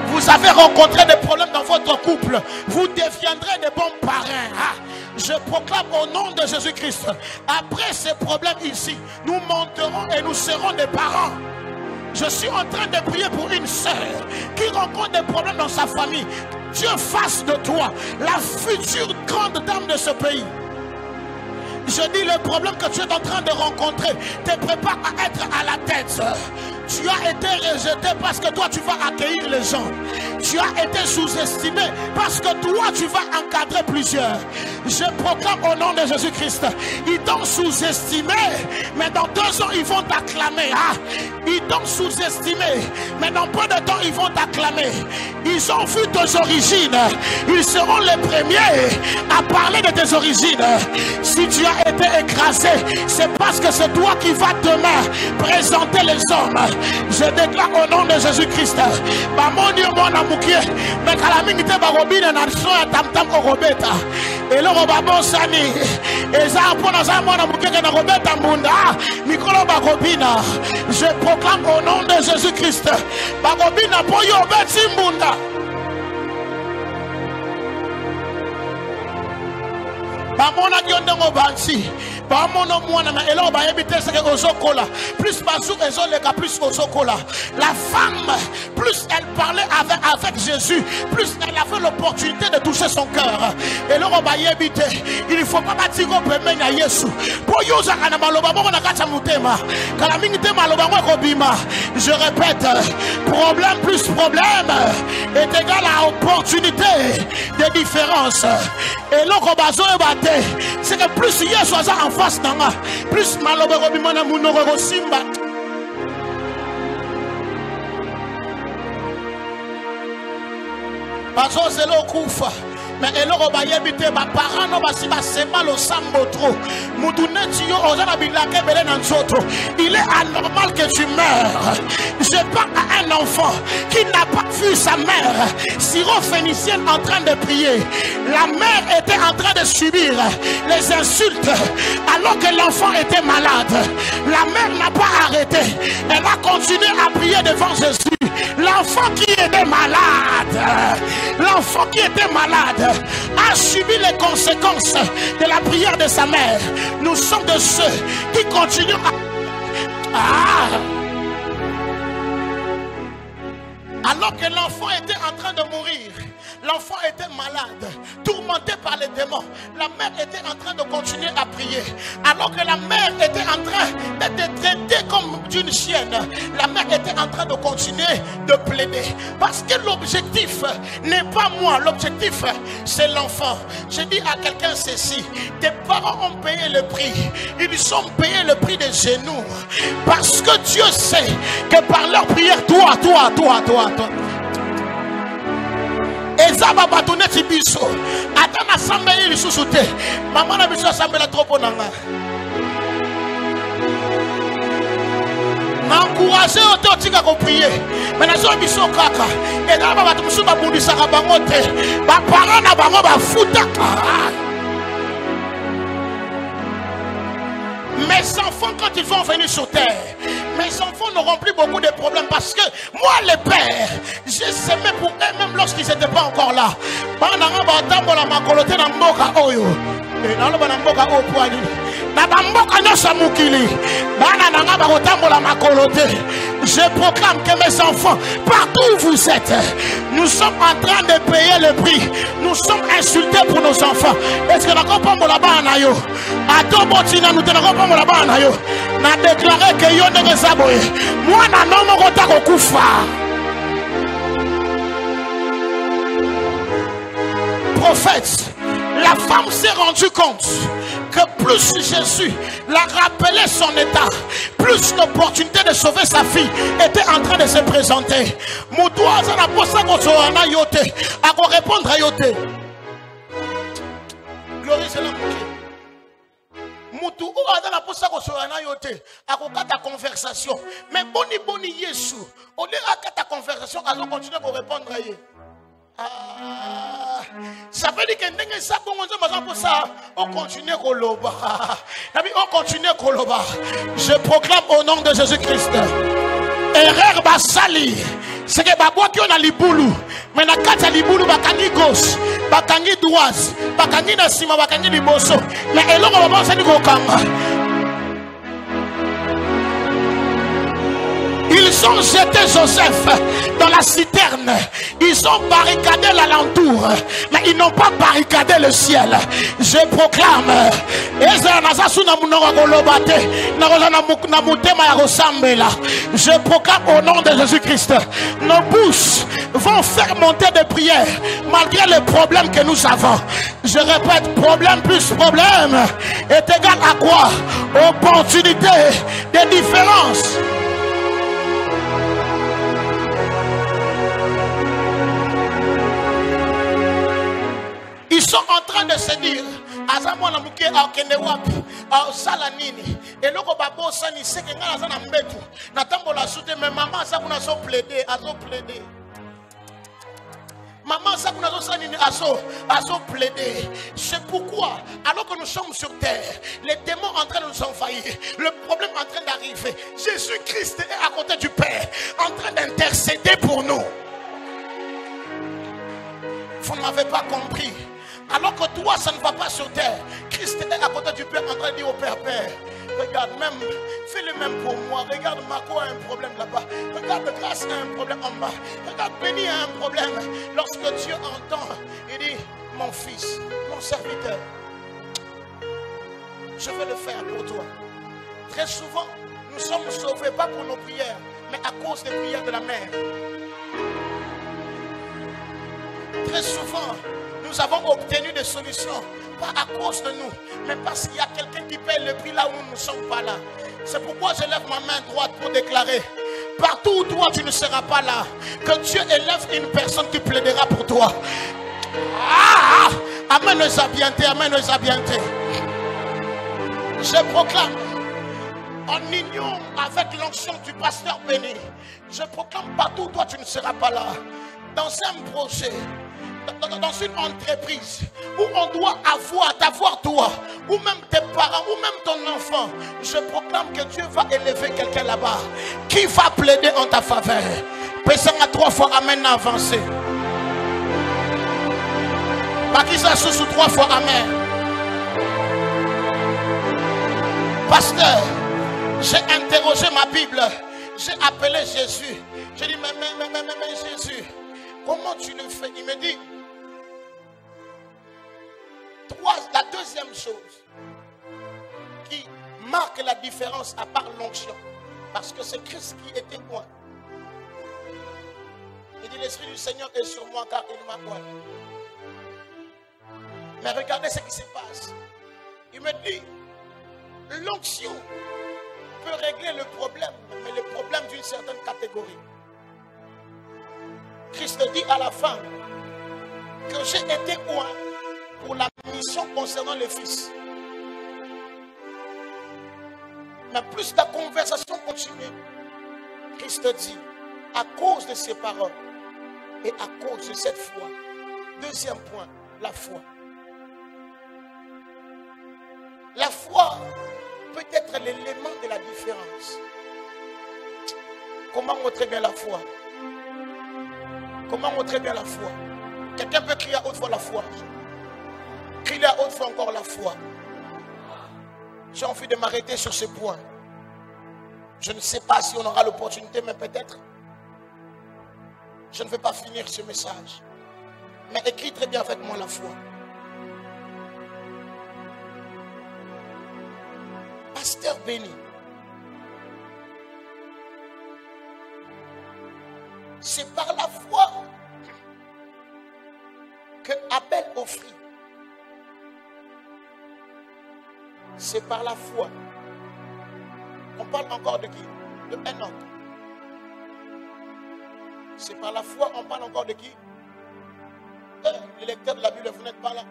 Vous avez rencontré des problèmes dans votre couple, vous deviendrez des bons parrains. Je proclame au nom de Jésus-Christ, après ces problèmes ici, nous monterons et nous serons des parents. Je suis en train de prier pour une sœur qui rencontre des problèmes dans sa famille. Dieu fasse de toi la future grande dame de ce pays. Je dis, le problème que tu es en train de rencontrer te prépare à être à la tête. Tu as été rejeté parce que toi tu vas accueillir les gens. Tu as été sous-estimé parce que toi tu vas encadrer plusieurs. Je proclame au nom de Jésus-Christ, ils t'ont sous-estimé, mais dans 2 ans ils vont t'acclamer. Ils t'ont sous-estimé, mais dans peu de temps ils vont t'acclamer. Ils ont vu tes origines, ils seront les premiers à parler de tes origines. Si tu as été écrasé, c'est parce que c'est toi qui vas demain présenter les hommes. Je déclare au nom de Jésus-Christ, mais kalamingite barobine na soya tamtam orobeta eloko babosani eza pona za mwana mukeke na robeta mbunda mikolo barobina. Je proclame au nom de Jésus-Christ, barobina po yo beti mbunda. Bamona gyondengo bansi bamono mwana na elo ba ebite seke ozokola plus bazou ezoleka plus ozokola. La femme, plus elle parlait avec Jésus, plus elle avait l'opportunité de toucher son cœur. Et là ba ebite, il ne faut pas batiko pemenya Yesu po yoza kana maloba moko na kata mutema kala mingi te maloba ngoko bima. Je répète, problème plus problème est égal à opportunité de différence. Et là ko bazo ebate, c'est que plus Yesu aza en face nanga, plus maloba ko bima na munoko ko simba. Bazo zelo kufa. Mais eloko bayebite ba parents no basi ba sema lo sambo trop. Muduneti yo ozana bilake bele na nzoto. Il est anormal que tu meurs. Je parle à un enfant qui n'a pas vu sa mère syrophénicienne en train de prier. La mère était en train de subir les insultes alors que l'enfant était malade. La mère n'a pas arrêté. Elle a continué à prier devant Jésus. L'enfant qui était malade, a subi les conséquences de la prière de sa mère. Nous sommes de ceux qui continuent à... Alors que l'enfant était en train de mourir, l'enfant était malade, tourmenté par les démons. La mère était en train de continuer à prier. Alors que la mère était en train d'être traitée comme d'une chienne, la mère était en train de continuer de plaider. Parce que l'objectif n'est pas moi, l'objectif c'est l'enfant. Je dis à quelqu'un ceci, tes parents ont payé le prix. Ils ont payé le prix des genoux. Parce que Dieu sait que par leur prière, toi. Ezaba batoneti biso ata na sambeli lisusu te mama na biso sambela trop nanga na encourager auto tika ko prier mais na so biso kaka ezaba batu musu babundisa ka bango te ba parents na bango ba futa. Mes enfants, quand ils vont venir sur terre, mes enfants n'auront plus beaucoup de problèmes parce que moi, les pères, j'ai semé pour eux même lorsqu'ils n'étaient pas encore là. Je proclame que mes enfants, partout où vous êtes, nous sommes en train de payer le prix. Nous sommes insultés pour nos enfants. Est-ce que nous avons pas la yo? Nous avons déclaré que yo ne saboye. Moi, je prophète, la femme s'est rendue compte que plus Jésus l'a rappelé son état, plus l'opportunité de sauver sa fille était en train de se présenter. Moutouaza na posa kozoana yote, à répondre à yote. Glorie c'est la mutu ou adana posa ko sorana yote akokata conversation mais boni Yesu au lieu akata conversation azo continuer pour répondre à ye. Ça veut dire que ndenge ça bon on za pour ça on continue koloba. On continue koloba. Je proclame au nom de Jésus-Christ. Erreur basali c'est que babwa ki on a libulu mais na kata libulu bakangi gauche bakangi droite bakangi na sima bakangi liboso mais eloko baba sali ko kanga. Ils ont jeté Joseph dans la citerne. Ils ont barricadé l'alentour, mais ils n'ont pas barricadé le ciel. Je proclame. Je proclame au nom de Jésus-Christ. Nos bouches vont faire monter des prières malgré les problèmes que nous avons. Je répète, problème plus problème est égal à quoi? Opportunité de différence. Ils sont en train de se dire, Azamwana muke akende wapi, sala nini, et loko babo sani seke ngala sana mbetu, natambo la soute, mais maman ça kuna so plaider, azo plaider. Maman ça kuna so sani azo plaider. C'est pourquoi, alors que nous sommes sur terre, les démons en train de nous envahir, le problème en train d'arriver, Jésus-Christ est à côté du Père, en train d'intercéder pour nous. Vous ne m'avez pas compris. Alors que toi, ça ne va pas sur terre. Christ est à côté du Père en train de dire au Père, Père, regarde, même, fais le même pour moi. Regarde, Marco a un problème là-bas. Regarde, Grâce a un problème en bas. Regarde, Béni a un problème. Lorsque Dieu entend, il dit, mon fils, mon serviteur, je vais le faire pour toi. Très souvent, nous sommes sauvés pas pour nos prières, mais à cause des prières de la mère. Très souvent, nous avons obtenu des solutions, pas à cause de nous, mais parce qu'il y a quelqu'un qui paye le prix là où nous ne sommes pas là. C'est pourquoi je lève ma main droite pour déclarer, partout où toi tu ne seras pas là, que Dieu élève une personne qui plaidera pour toi. Amen les abientés, amen les abientés. Je proclame, en union avec l'onction du pasteur Béni, je proclame partout où toi tu ne seras pas là, dans un projet, dans une entreprise où on doit t'avoir toi, ou même tes parents, ou même ton enfant, je proclame que Dieu va élever quelqu'un là-bas qui va plaider en ta faveur. Pèsant à 3 fois, amen, avancé. Pas qui ça sous 3 fois, amen. Pasteur, j'ai interrogé ma Bible, j'ai appelé Jésus. J'ai dit, mais Jésus, comment tu le fais? Il me dit, la deuxième chose qui marque la différence à part l'onction, parce que c'est Christ qui était moi. Il dit, l'Esprit du Seigneur est sur moi car il m'a oint. Mais regardez ce qui se passe. Il me dit, l'onction peut régler le problème, mais le problème d'une certaine catégorie. Christ dit à la fin que j'ai été oint pour la mission concernant le Fils. Mais plus la conversation continue, Christ dit, à cause de ces paroles et à cause de cette foi. Deuxième point, la foi. La foi peut être l'élément de la différence. Comment montrer bien la foi? Comment montrer bien la foi? Quelqu'un peut crier à haute voix la foi. Crier à haute voix encore la foi. J'ai envie de m'arrêter sur ce point. Je ne sais pas si on aura l'opportunité, mais peut-être. Je ne vais pas finir ce message. Mais écris très bien avec moi la foi. Pasteur Béni. C'est par la foi que Abel offrit. C'est par la foi. On parle encore de qui? De Enoch. C'est par la foi, on parle encore de qui? Les lecteurs de la Bible, vous n'êtes pas là.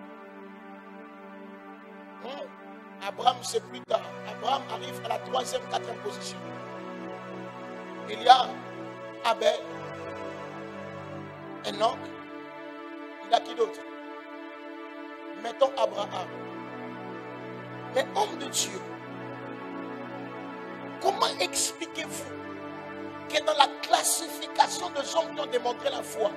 Abraham, c'est plus tard. Abraham arrive à la 3e, 4e position. Il y a Abel, Enoch. Il y a qui d'autre? Mettons Abraham. Mais homme de Dieu, comment expliquez-vous que dans la classification des hommes qui ont démontré la foi,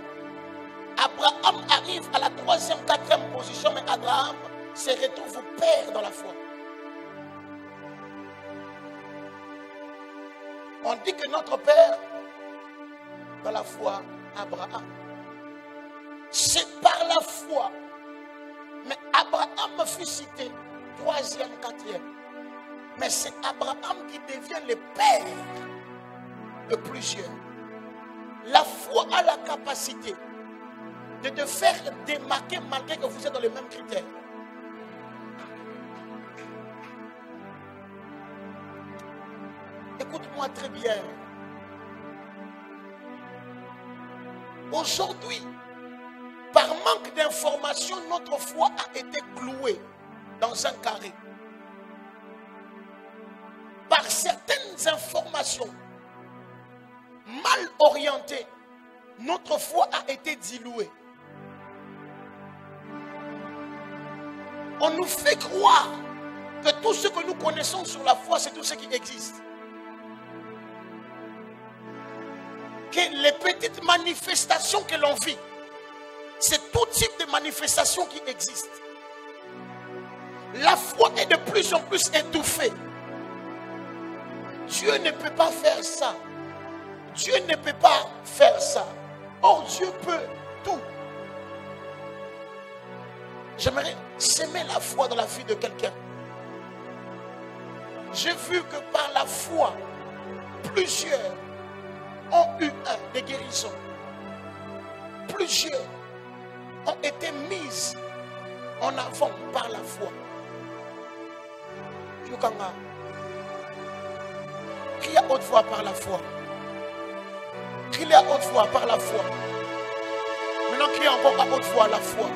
Abraham arrive à la 3e, 4e position, mais Abraham se retrouve père dans la foi? On dit que notre père dans la foi, Abraham, c'est par la foi. Mais Abraham fut cité 3e, 4e. Mais c'est Abraham qui devient le père de plusieurs. La foi a la capacité de te faire démarquer malgré que vous êtes dans les mêmes critères. Écoute-moi très bien. Aujourd'hui, par manque d'informations, notre foi a été clouée dans un carré. Par certaines informations mal orientées, notre foi a été diluée. On nous fait croire que tout ce que nous connaissons sur la foi, c'est tout ce qui existe. Que les petites manifestations que l'on vit, c'est tout type de manifestations qui existent. La foi est de plus en plus étouffée. Dieu ne peut pas faire ça. Dieu ne peut pas faire ça. Or, Dieu peut tout. J'aimerais s'aimer la foi dans la vie de quelqu'un. J'ai vu que par la foi, plusieurs ont eu des guérisons. Plusieurs ont été mises en avant par la foi. Yukanga, crie à haute voix par la foi. Crie à haute voix par la foi. Maintenant, crie encore à haute voix la foi.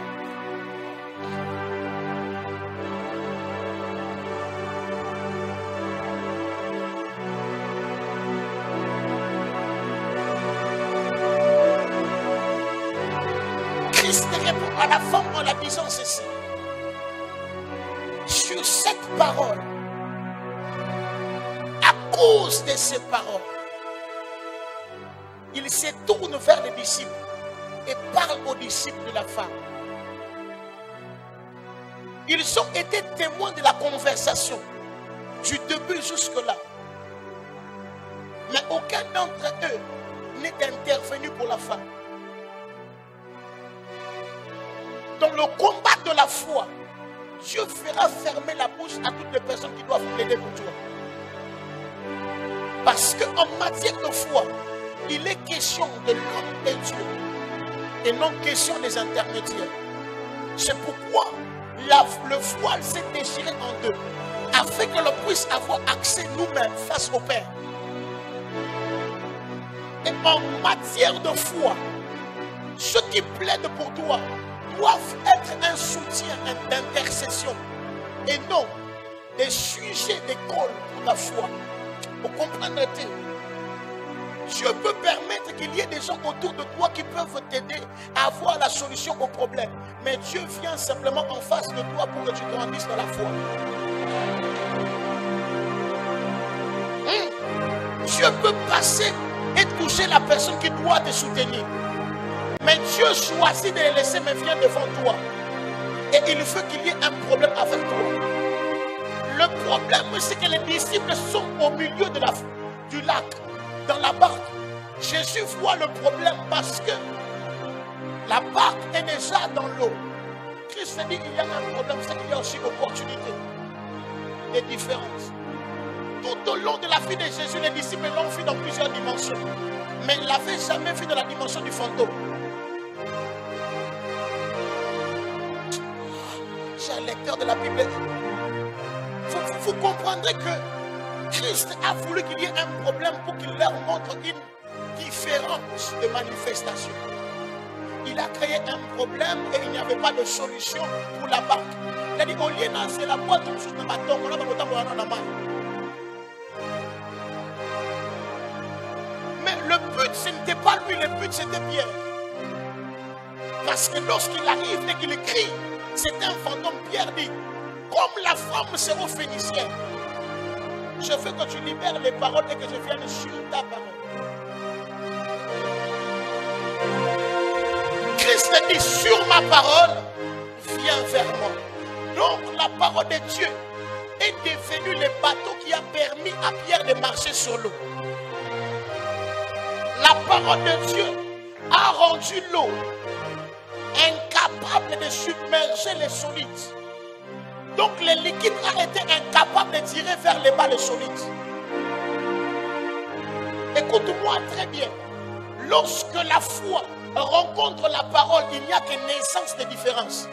Christ répond à la femme en la disant ceci. Sur cette parole, à cause de ces paroles, il se tourne vers les disciples et parle aux disciples de la femme. Ils ont été témoins de la conversation du début jusque-là. Mais aucun d'entre eux n'est intervenu pour la femme. Dans le combat de la foi, Dieu fera fermer la bouche à toutes les personnes qui doivent plaider pour toi. Parce qu'en matière de foi, il est question de l'homme et Dieu et non question des intermédiaires. C'est pourquoi le voile s'est déchiré en deux, afin que l'on puisse avoir accès nous-mêmes face au Père. Et en matière de foi, ceux qui plaident pour toi doivent être un soutien d'intercession et non des sujets d'école pour la foi. Vous comprenez? Dieu peut permettre qu'il y ait des gens autour de toi qui peuvent t'aider à avoir la solution au problème. Mais Dieu vient simplement en face de toi pour que tu grandisses dans la foi. Dieu peut passer et toucher la personne qui doit te soutenir. Mais Dieu choisit de les laisser, mais vient devant toi. Et il veut qu'il y ait un problème avec toi. Le problème, c'est que les disciples sont au milieu du lac, dans la barque. Jésus voit le problème parce que la barque est déjà dans l'eau. Christ dit qu'il y a un problème, c'est qu'il y a aussi opportunité, des différences. Tout au long de la vie de Jésus, les disciples l'ont vu dans plusieurs dimensions. Mais ils ne l'avaient jamais vu dans la dimension du fantôme. J'ai un lecteur de la Bible. Vous comprendrez que Christ a voulu qu'il y ait un problème pour qu'il leur montre une différence de manifestation. Il a créé un problème et il n'y avait pas de solution pour la barque. Il a dit, au lieu de c'est la boîte où je ne m'attends pas, mais le but, ce n'était pas lui, le but, c'était Pierre. Parce que lorsqu'il arrive et qu'il crie, c'était un fantôme. Pierre dit, comme la femme syrophénicienne, je veux que tu libères les paroles et que je vienne sur ta parole. Christ dit, sur ma parole, viens vers moi. Donc la parole de Dieu est devenue le bateau qui a permis à Pierre de marcher sur l'eau. La parole de Dieu a rendu l'eau incapable de submerger les solides. Donc le liquide a été incapable de tirer vers le bas les solides. Écoute-moi très bien. Lorsque la foi rencontre la parole, il n'y a que naissance de différence.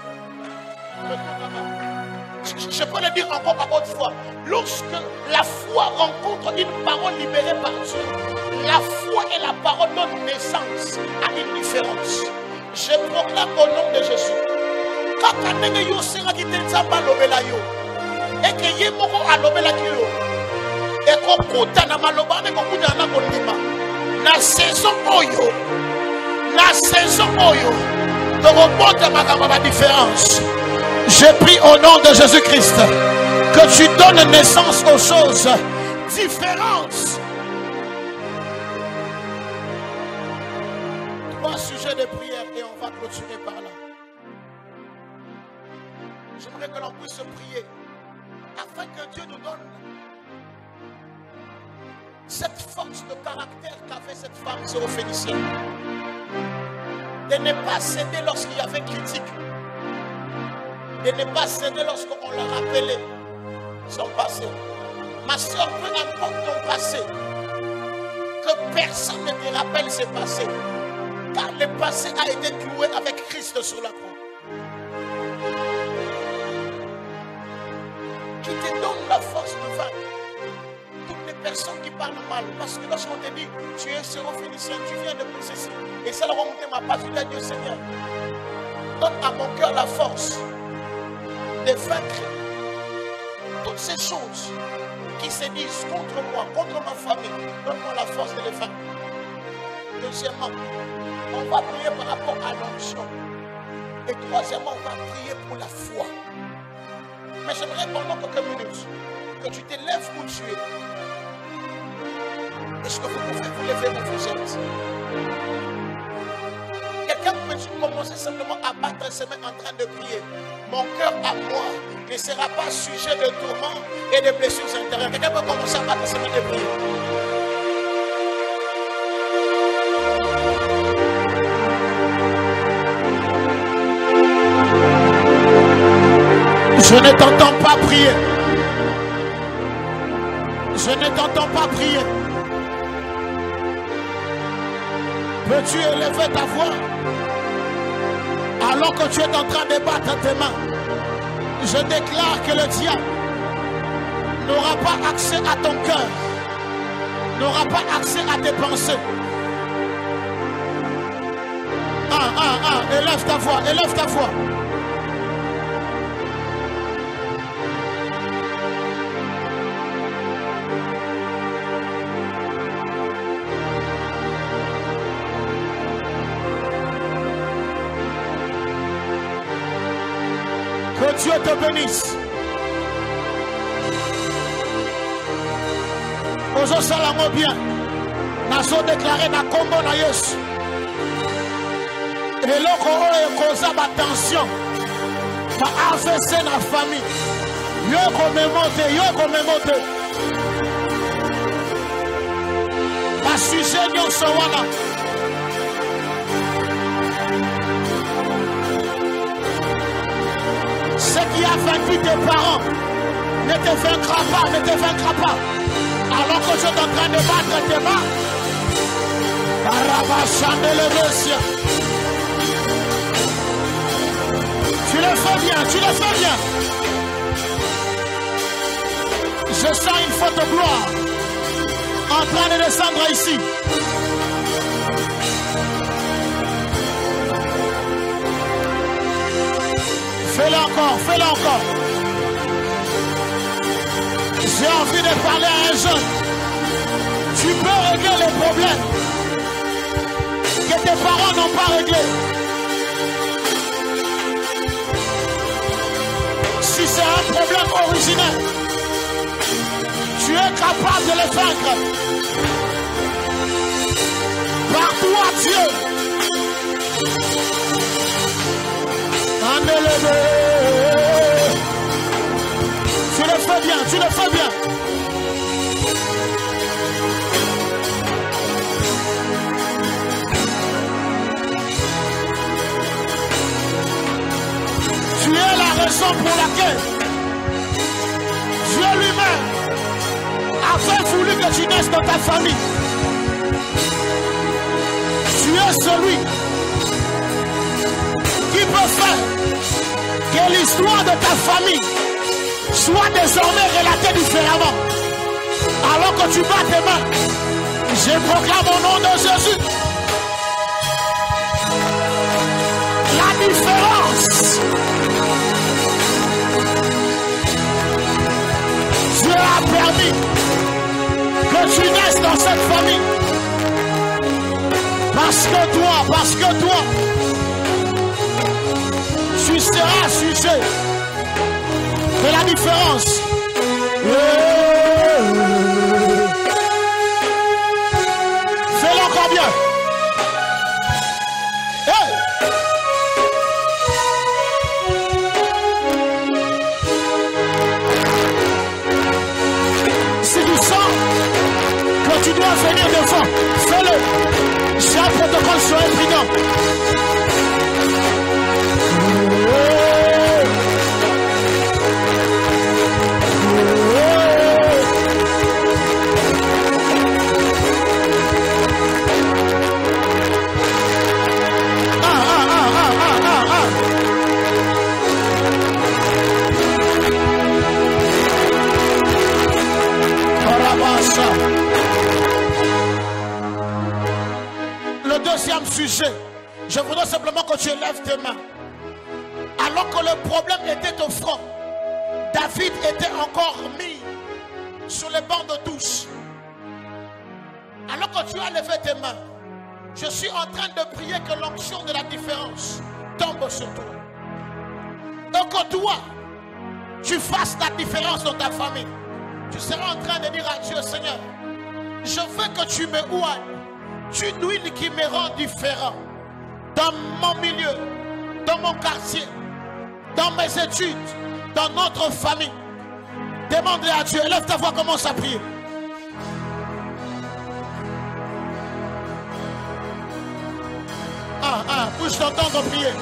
Je peux le dire encore à votre foi. Lorsque la foi rencontre une parole libérée par Dieu, la foi et la parole donnent naissance à une différence. Je proclame au nom de Jésus. Et que Yemoko a lobela kyo. Et kokuta na maloba ne kokuta na kondima. Na saison oyo. Na saison oyo. De reporter ma différence. Je prie au nom de Jésus-Christ que tu donnes naissance aux choses différentes. 3 sujets de prière et on va clôturer par là. J'aimerais que l'on puisse prier afin que Dieu nous donne cette force de caractère qu'avait cette femme syrophénicienne. De ne pas céder lorsqu'il y avait critique. De ne pas céder lorsqu'on leur rappelait son passé. Ma soeur, peu importe ton passé, que personne ne te rappelle ce passé. Car le passé a été cloué avec Christ sur la croix. Qui te donne la force de vaincre toutes les personnes qui parlent mal. Parce que lorsqu'on te dit, tu es syrophénicien, tu viens de ceci. Et ça leur a monté ma page. Il a dit, Seigneur, donne à mon cœur la force de vaincre toutes ces choses qui se disent contre moi, contre ma famille. Donne-moi la force de les vaincre. Deuxièmement, on va prier par rapport à l'onction. Et troisièmement, on va prier pour la foi. Mais j'aimerais pendant quelques minutes que tu te lèves où tu es. Est-ce que vous pouvez vous lever où vous êtes? Quelqu'un peut commencer simplement à battre ses mains en train de prier. Mon cœur à moi ne sera pas sujet de tourments et de blessures intérieures. Quelqu'un peut commencer à battre ses mains de prier. Je ne t'entends pas prier. Je ne t'entends pas prier. Peux-tu élever ta voix alors que tu es en train de battre tes mains? Je déclare que le diable n'aura pas accès à ton cœur, n'aura pas accès à tes pensées. Élève ta voix, élève ta voix. Que Dieu te bénisse. Ozo salamo bien. Nazo déclaré na combo na Yesu. Eloko oyo koza ba tension. Ba AVC na famille. Yoko memote. Ba sujet nyonso wana. Ce qui a vaincu tes parents ne te vaincra pas, ne te vaincra pas. Alors que tu es en train de battre tes mains, tu le fais bien, tu le fais bien. Je sens une forte gloire en train de descendre ici. Fais-le encore, fais-le encore. J'ai envie de parler à un jeune. Tu peux régler les problèmes que tes parents n'ont pas réglés. Si c'est un problème originel, tu es capable de le vaincre. Par toi, Dieu. Tu le fais bien, tu le fais bien. Tu es la raison pour laquelle Dieu lui-même avait voulu que tu naisses dans ta famille. Tu es celui qui peut faire que l'histoire de ta famille soit désormais relatée différemment. Alors que tu bats tes mains, je proclame au nom de Jésus la différence. Dieu a permis que tu naisses dans cette famille. Parce que toi, tu seras sujet de la différence. Fais-le encore bien. Hey! Si tu sens que tu dois venir devant, fais-le. J'ai un protocole sur un brigand. Le deuxième sujet, je voudrais simplement que tu élèves tes mains. Alors que le problème était au front, David était encore mis sur les bancs de touche. Alors que tu as levé tes mains, je suis en train de prier que l'onction de la différence tombe sur toi. Et que toi, tu fasses la différence dans ta famille. Tu seras en train de dire à Dieu, Seigneur, je veux que tu me oignes d'une huile qui me rend différent dans mon milieu, dans mon quartier, dans mes études, dans notre famille. Demande à Dieu, lève ta voix, commence à prier. Puis-je t'entendre prier?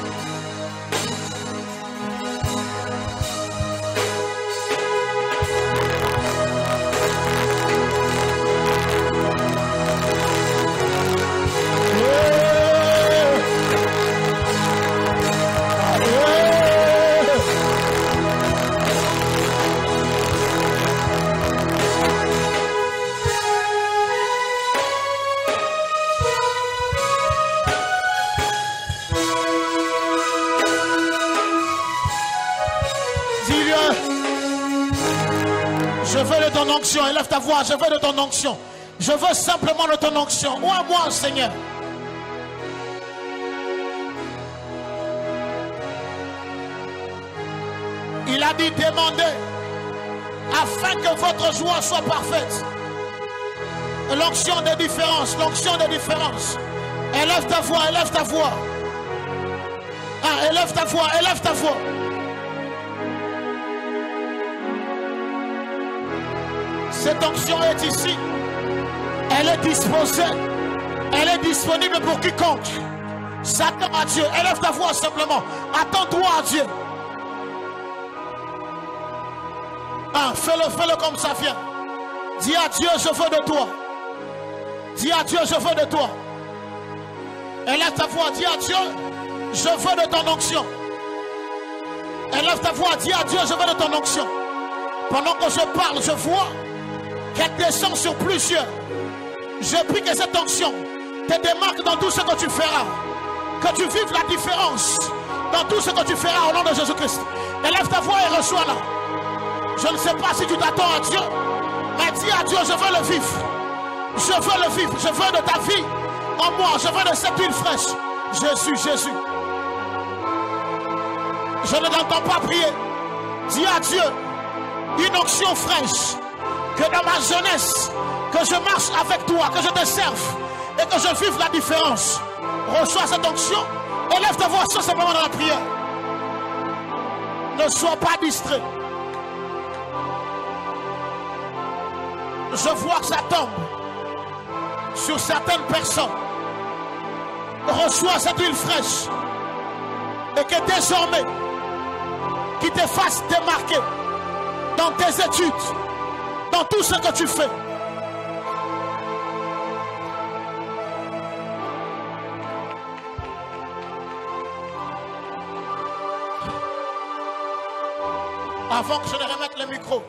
Je veux de ton onction. Élève ta voix. Je veux de ton onction. Je veux simplement de ton onction. Ou à moi, Seigneur. Il a dit demandez afin que votre joie soit parfaite. L'onction des différences. L'onction des différences. Élève ta voix. Élève ta voix. Élève ta voix. Élève ta voix. Cette onction est ici. Elle est disposée. Elle est disponible pour quiconque s'attend à Dieu. Élève ta voix simplement. Attends-toi à Dieu. Fais-le comme ça vient. Dis à Dieu, je veux de toi. Dis à Dieu, je veux de toi. Élève ta voix. Dis à Dieu, je veux de ton onction. Élève ta voix. Dis à Dieu, je veux de ton onction. Pendant que je parle, je vois qu'elle descend sur plusieurs. Je prie que cette onction te démarque dans tout ce que tu feras. Que tu vives la différence dans tout ce que tu feras au nom de Jésus-Christ. Élève ta voix et reçois-la. Je ne sais pas si tu t'attends à Dieu, mais dis à Dieu, je veux le vivre. Je veux le vivre. Je veux de ta vie en moi. Je veux de cette huile fraîche. Jésus, Jésus. Je ne t'entends pas prier. Dis à Dieu, une onction fraîche. Que dans ma jeunesse, que je marche avec toi, que je te serve et que je vive la différence. Reçois cette onction. Élève ta voix simplement dans la prière. Ne sois pas distrait. Je vois que ça tombe sur certaines personnes. Reçois cette huile fraîche et que désormais, qui te fasse démarquer dans tes études, dans tout ce que tu fais. Avant que je ne remette le micro,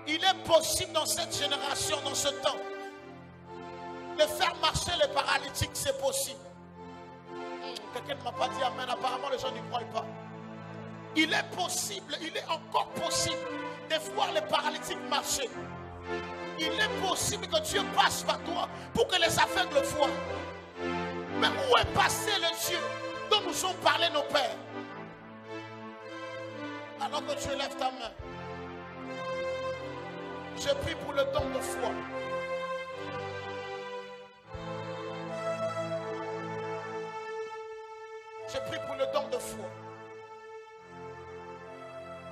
il est possible dans cette génération, dans ce temps, de faire marcher les paralytiques, c'est possible. Quelqu'un ne m'a pas dit amen, apparemment les gens n'y croient pas. Il est possible, il est encore possible de voir les paralytiques marcher. Il est possible que Dieu passe par toi pour que les aveugles voient. Mais où est passé le Dieu dont nous ont parlé nos pères? Alors que tu élèves ta main, je prie pour le don de foi. Je prie pour le don de foi.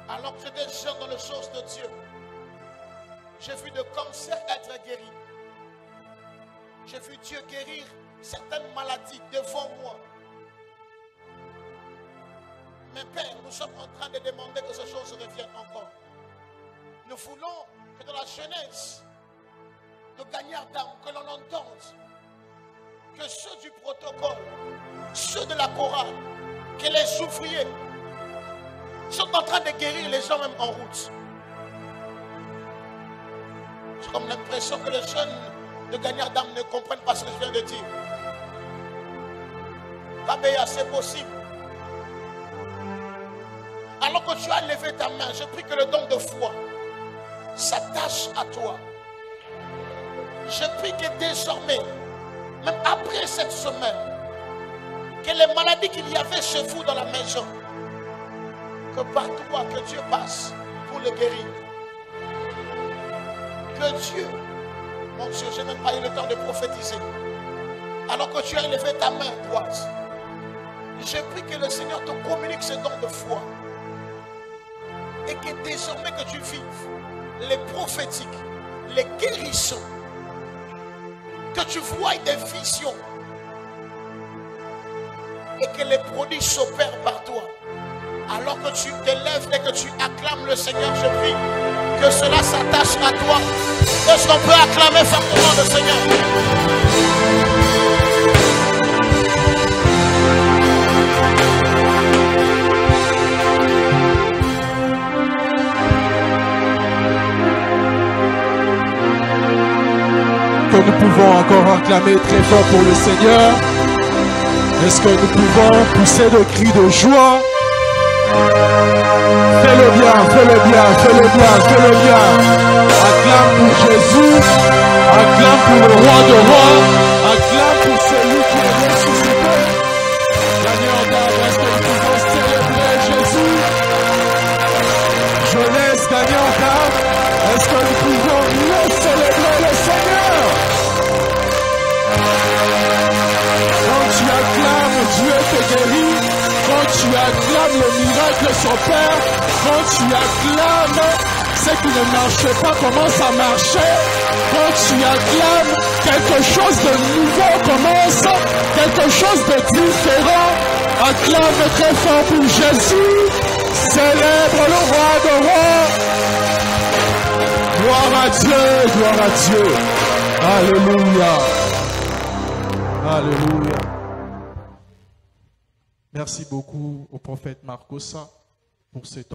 Alors que je déjeune dans les choses de Dieu, j'ai vu de cancer être guéri. J'ai vu Dieu guérir certaines maladies devant moi. Mais Père, nous sommes en train de demander que ces choses reviennent encore. Nous voulons que dans la jeunesse de gagnants d'âme, que l'on entende que ceux du protocole, ceux de la chorale, que les ouvriers sont en train de guérir les gens même en route. J'ai comme l'impression que les jeunes de gagnants d'âme ne comprennent pas ce que je viens de dire. Kabéa, c'est possible. Alors que tu as levé ta main, je prie que le don de foi s'attache à toi. Je prie que désormais, même après cette semaine, que les maladies qu'il y avait chez vous dans la maison, que par toi, que Dieu passe pour le guérir. Que Dieu, mon Dieu, je n'ai même pas eu le temps de prophétiser. Alors que tu as élevé ta main droite, je prie que le Seigneur te communique ce don de foi. Et que désormais que tu vives les prophétiques, les guérissons, que tu vois des visions et que les prodiges s'opèrent par toi. Alors que tu t'élèves et que tu acclames le Seigneur, je prie que cela s'attache à toi. Est-ce qu'on peut acclamer fortement le Seigneur? Que nous pouvons encore acclamer très fort pour le Seigneur? Est-ce que nous pouvons pousser des cris de joie? Fais-le bien, fais-le bien, fais-le bien, fais-le bien. Acclame pour Jésus, acclame pour le roi de rois, acclame pour celui qui est ressuscité. Gagnant d'âme, est-ce que nous pouvons célébrer Jésus? Jeunesse, gagnant d'âme, est-ce que nous pouvons mieux célébrer le Seigneur? Quand tu acclames, Dieu te guérit. Quand tu acclames le miracle s'opère, quand tu acclames ce qui ne marchait pas commence à marcher, quand tu acclames quelque chose de nouveau commence, quelque chose de différent, acclame très fort pour Jésus, célèbre le roi de rois. Gloire à Dieu, gloire à Dieu. Alléluia. Alléluia. Merci beaucoup au prophète Marcosa pour cet